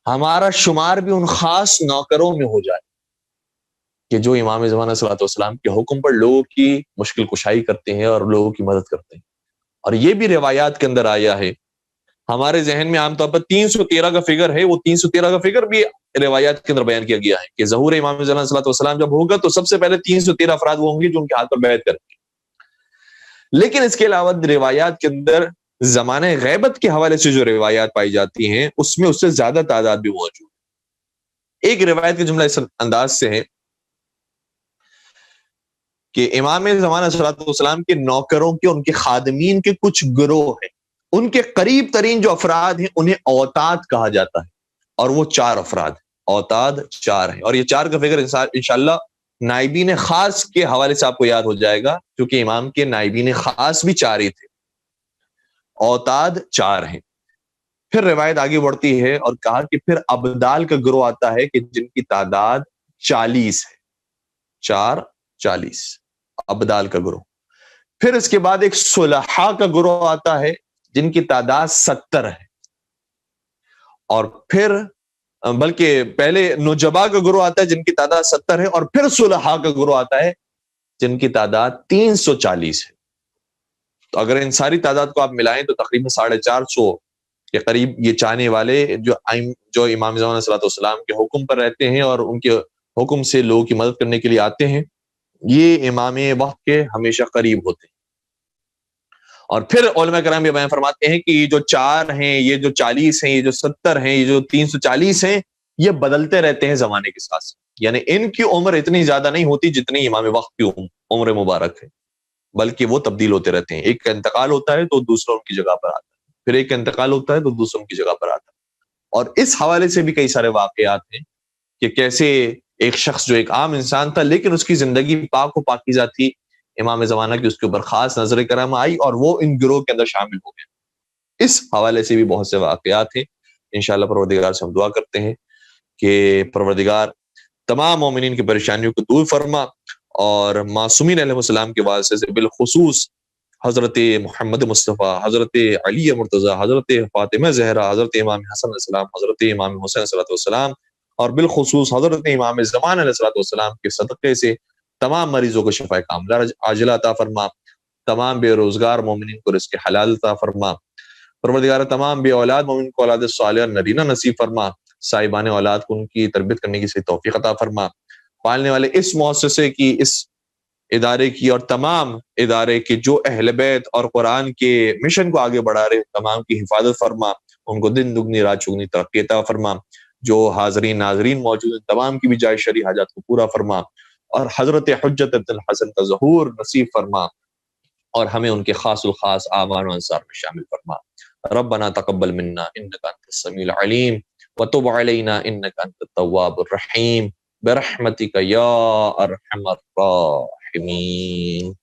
ہمارا شمار بھی ان خاص نوکروں میں ہو جائے کہ جو امام زمانہ صلی اللہ علیہ وسلم کے حکم پر لوگوں کی مشکل کشائی کرتے ہیں اور لوگوں کی مدد کرتے ہیں. اور یہ بھی روایات کے اندر آیا ہے. ہمارے ذہن میں عام طور پر 313 کا فگر ہے، وہ 313 کا فگر بھی روایات کے اندر بیان کیا گیا ہے کہ ظہور امام زمانہ صلی اللہ علیہ وسلم جب ہوگا تو سب سے پہلے 313 افراد وہ ہوں گے جو ان کے ہاتھ پر بیعت کریں گے. لیکن اس کے علاوہ روایات کے اندر زمانہ غیبت کے حوالے سے جو روایات پائی جاتی ہیں اس میں اس سے زیادہ تعداد بھی موجود ہے. ایک روایت کا جملہ اس انداز سے ہے کہ امام زمانہ صلی اللہ علیہ وسلم کے نوکروں کے، ان کے خادمین کے کچھ گروہ ہیں، ان کے قریب ترین جو افراد ہیں انہیں اوتاد کہا جاتا ہے، اور وہ 4 افراد ہیں. اوتاد 4 ہیں، اور یہ 4 کا فگر انشاءاللہ نائبین خاص کے حوالے سے آپ کو یاد ہو جائے گا، کیونکہ امام کے نائبین خاص بھی 4 ہی تھے. اوتاد 4 ہیں. پھر روایت آگے بڑھتی ہے اور کہا کہ پھر ابدال کا گروہ آتا ہے کہ جن کی تعداد 40 ہے. 4 40 ابدال کا گروہ. پھر اس کے بعد ایک صلحاء کا گروہ آتا ہے جن کی تعداد 70 ہے. اور پھر بلکہ پہلے نجبا کا گروہ آتا ہے جن کی تعداد 70 ہے، اور پھر صلحاء کا گروہ آتا ہے جن کی تعداد 340 ہے. تو اگر ان ساری تعداد کو آپ ملائیں تو تقریباً 450 کے قریب یہ چاہنے والے جو امام زمانہ صلی اللہ علیہ وسلم کے حکم پر رہتے ہیں اور ان کے حکم سے لوگوں کی مدد کرنے کے لیے آتے ہیں، یہ امام وقت کے ہمیشہ قریب ہوتے ہیں. اور پھر علماء کرام یہ بیان فرماتے ہیں کہ یہ جو 4 ہیں، یہ جو 40 ہیں، یہ جو 70 ہیں، یہ جو 340 ہیں، یہ بدلتے رہتے ہیں زمانے کے ساتھ. یعنی ان کی عمر اتنی زیادہ نہیں ہوتی جتنی امام وقت کی عمر مبارک ہے، بلکہ وہ تبدیل ہوتے رہتے ہیں. ایک کا انتقال ہوتا ہے تو دوسرا ان کی جگہ پر آتا ہے، پھر ایک کا انتقال ہوتا ہے تو دوسرا ان کی جگہ پر آتا ہے. اور اس حوالے سے بھی کئی سارے واقعات ہیں کہ کیسے ایک شخص جو ایک عام انسان تھا لیکن اس کی زندگی پاک و پاکیزہ تھی، امام زمانہ کی اس کے اوپر خاص نظر کرم آئی اور وہ ان گروہ کے اندر شامل ہو گئے. اس حوالے سے بھی بہت سے واقعات ہیں. انشاءاللہ پروردگار سے ہم دعا کرتے ہیں کہ پروردگار تمام مومنین کی پریشانیوں کو دور فرما، اور معصومین علیہ السلام کے واسطے سے بالخصوص حضرت محمد مصطفیٰ، حضرت علی مرتضیٰ، حضرت فاطمہ زہرا، حضرت امام حسن علیہ السلام، حضرت امام حسین صلی اللہ علیہ وسلم، اور بالخصوص حضرت امام زمانہ علیہ السلام کے صدقے سے تمام مریضوں کو شفا کاملہ عاجلہ عطا فرما، تمام بے روزگار مومنین کو رزق حلال عطا فرما. پروردگار تمام بے اولاد مومن کو اولاد صالحہ نرینہ نصیب فرما، صاحبان اولاد کو ان کی تربیت کرنے کی صحیح توفیق عطا فرما. پالنے والے اس مؤسسے کی، اس ادارے کی اور تمام ادارے کے جو اہل بیت اور قرآن کے مشن کو آگے بڑھا رہے تمام کی حفاظت فرما، ان کو دن دگنی رات چگنی ترقی عطا فرما. جو حاضرین ناظرین موجود ہیں تمام کی بھی جائز شرعی حاجات کو پورا فرما، اور حضرت حجت ابن الحسن کا ظہور نصیب فرما، اور ہمیں ان کے خاص الخاص اعوان و انصار میں شامل فرما. ربنا تقبل منا انك انت السميع العليم وتب علينا انك انت التواب الرحيم برحمتك يا ارحم الراحمين.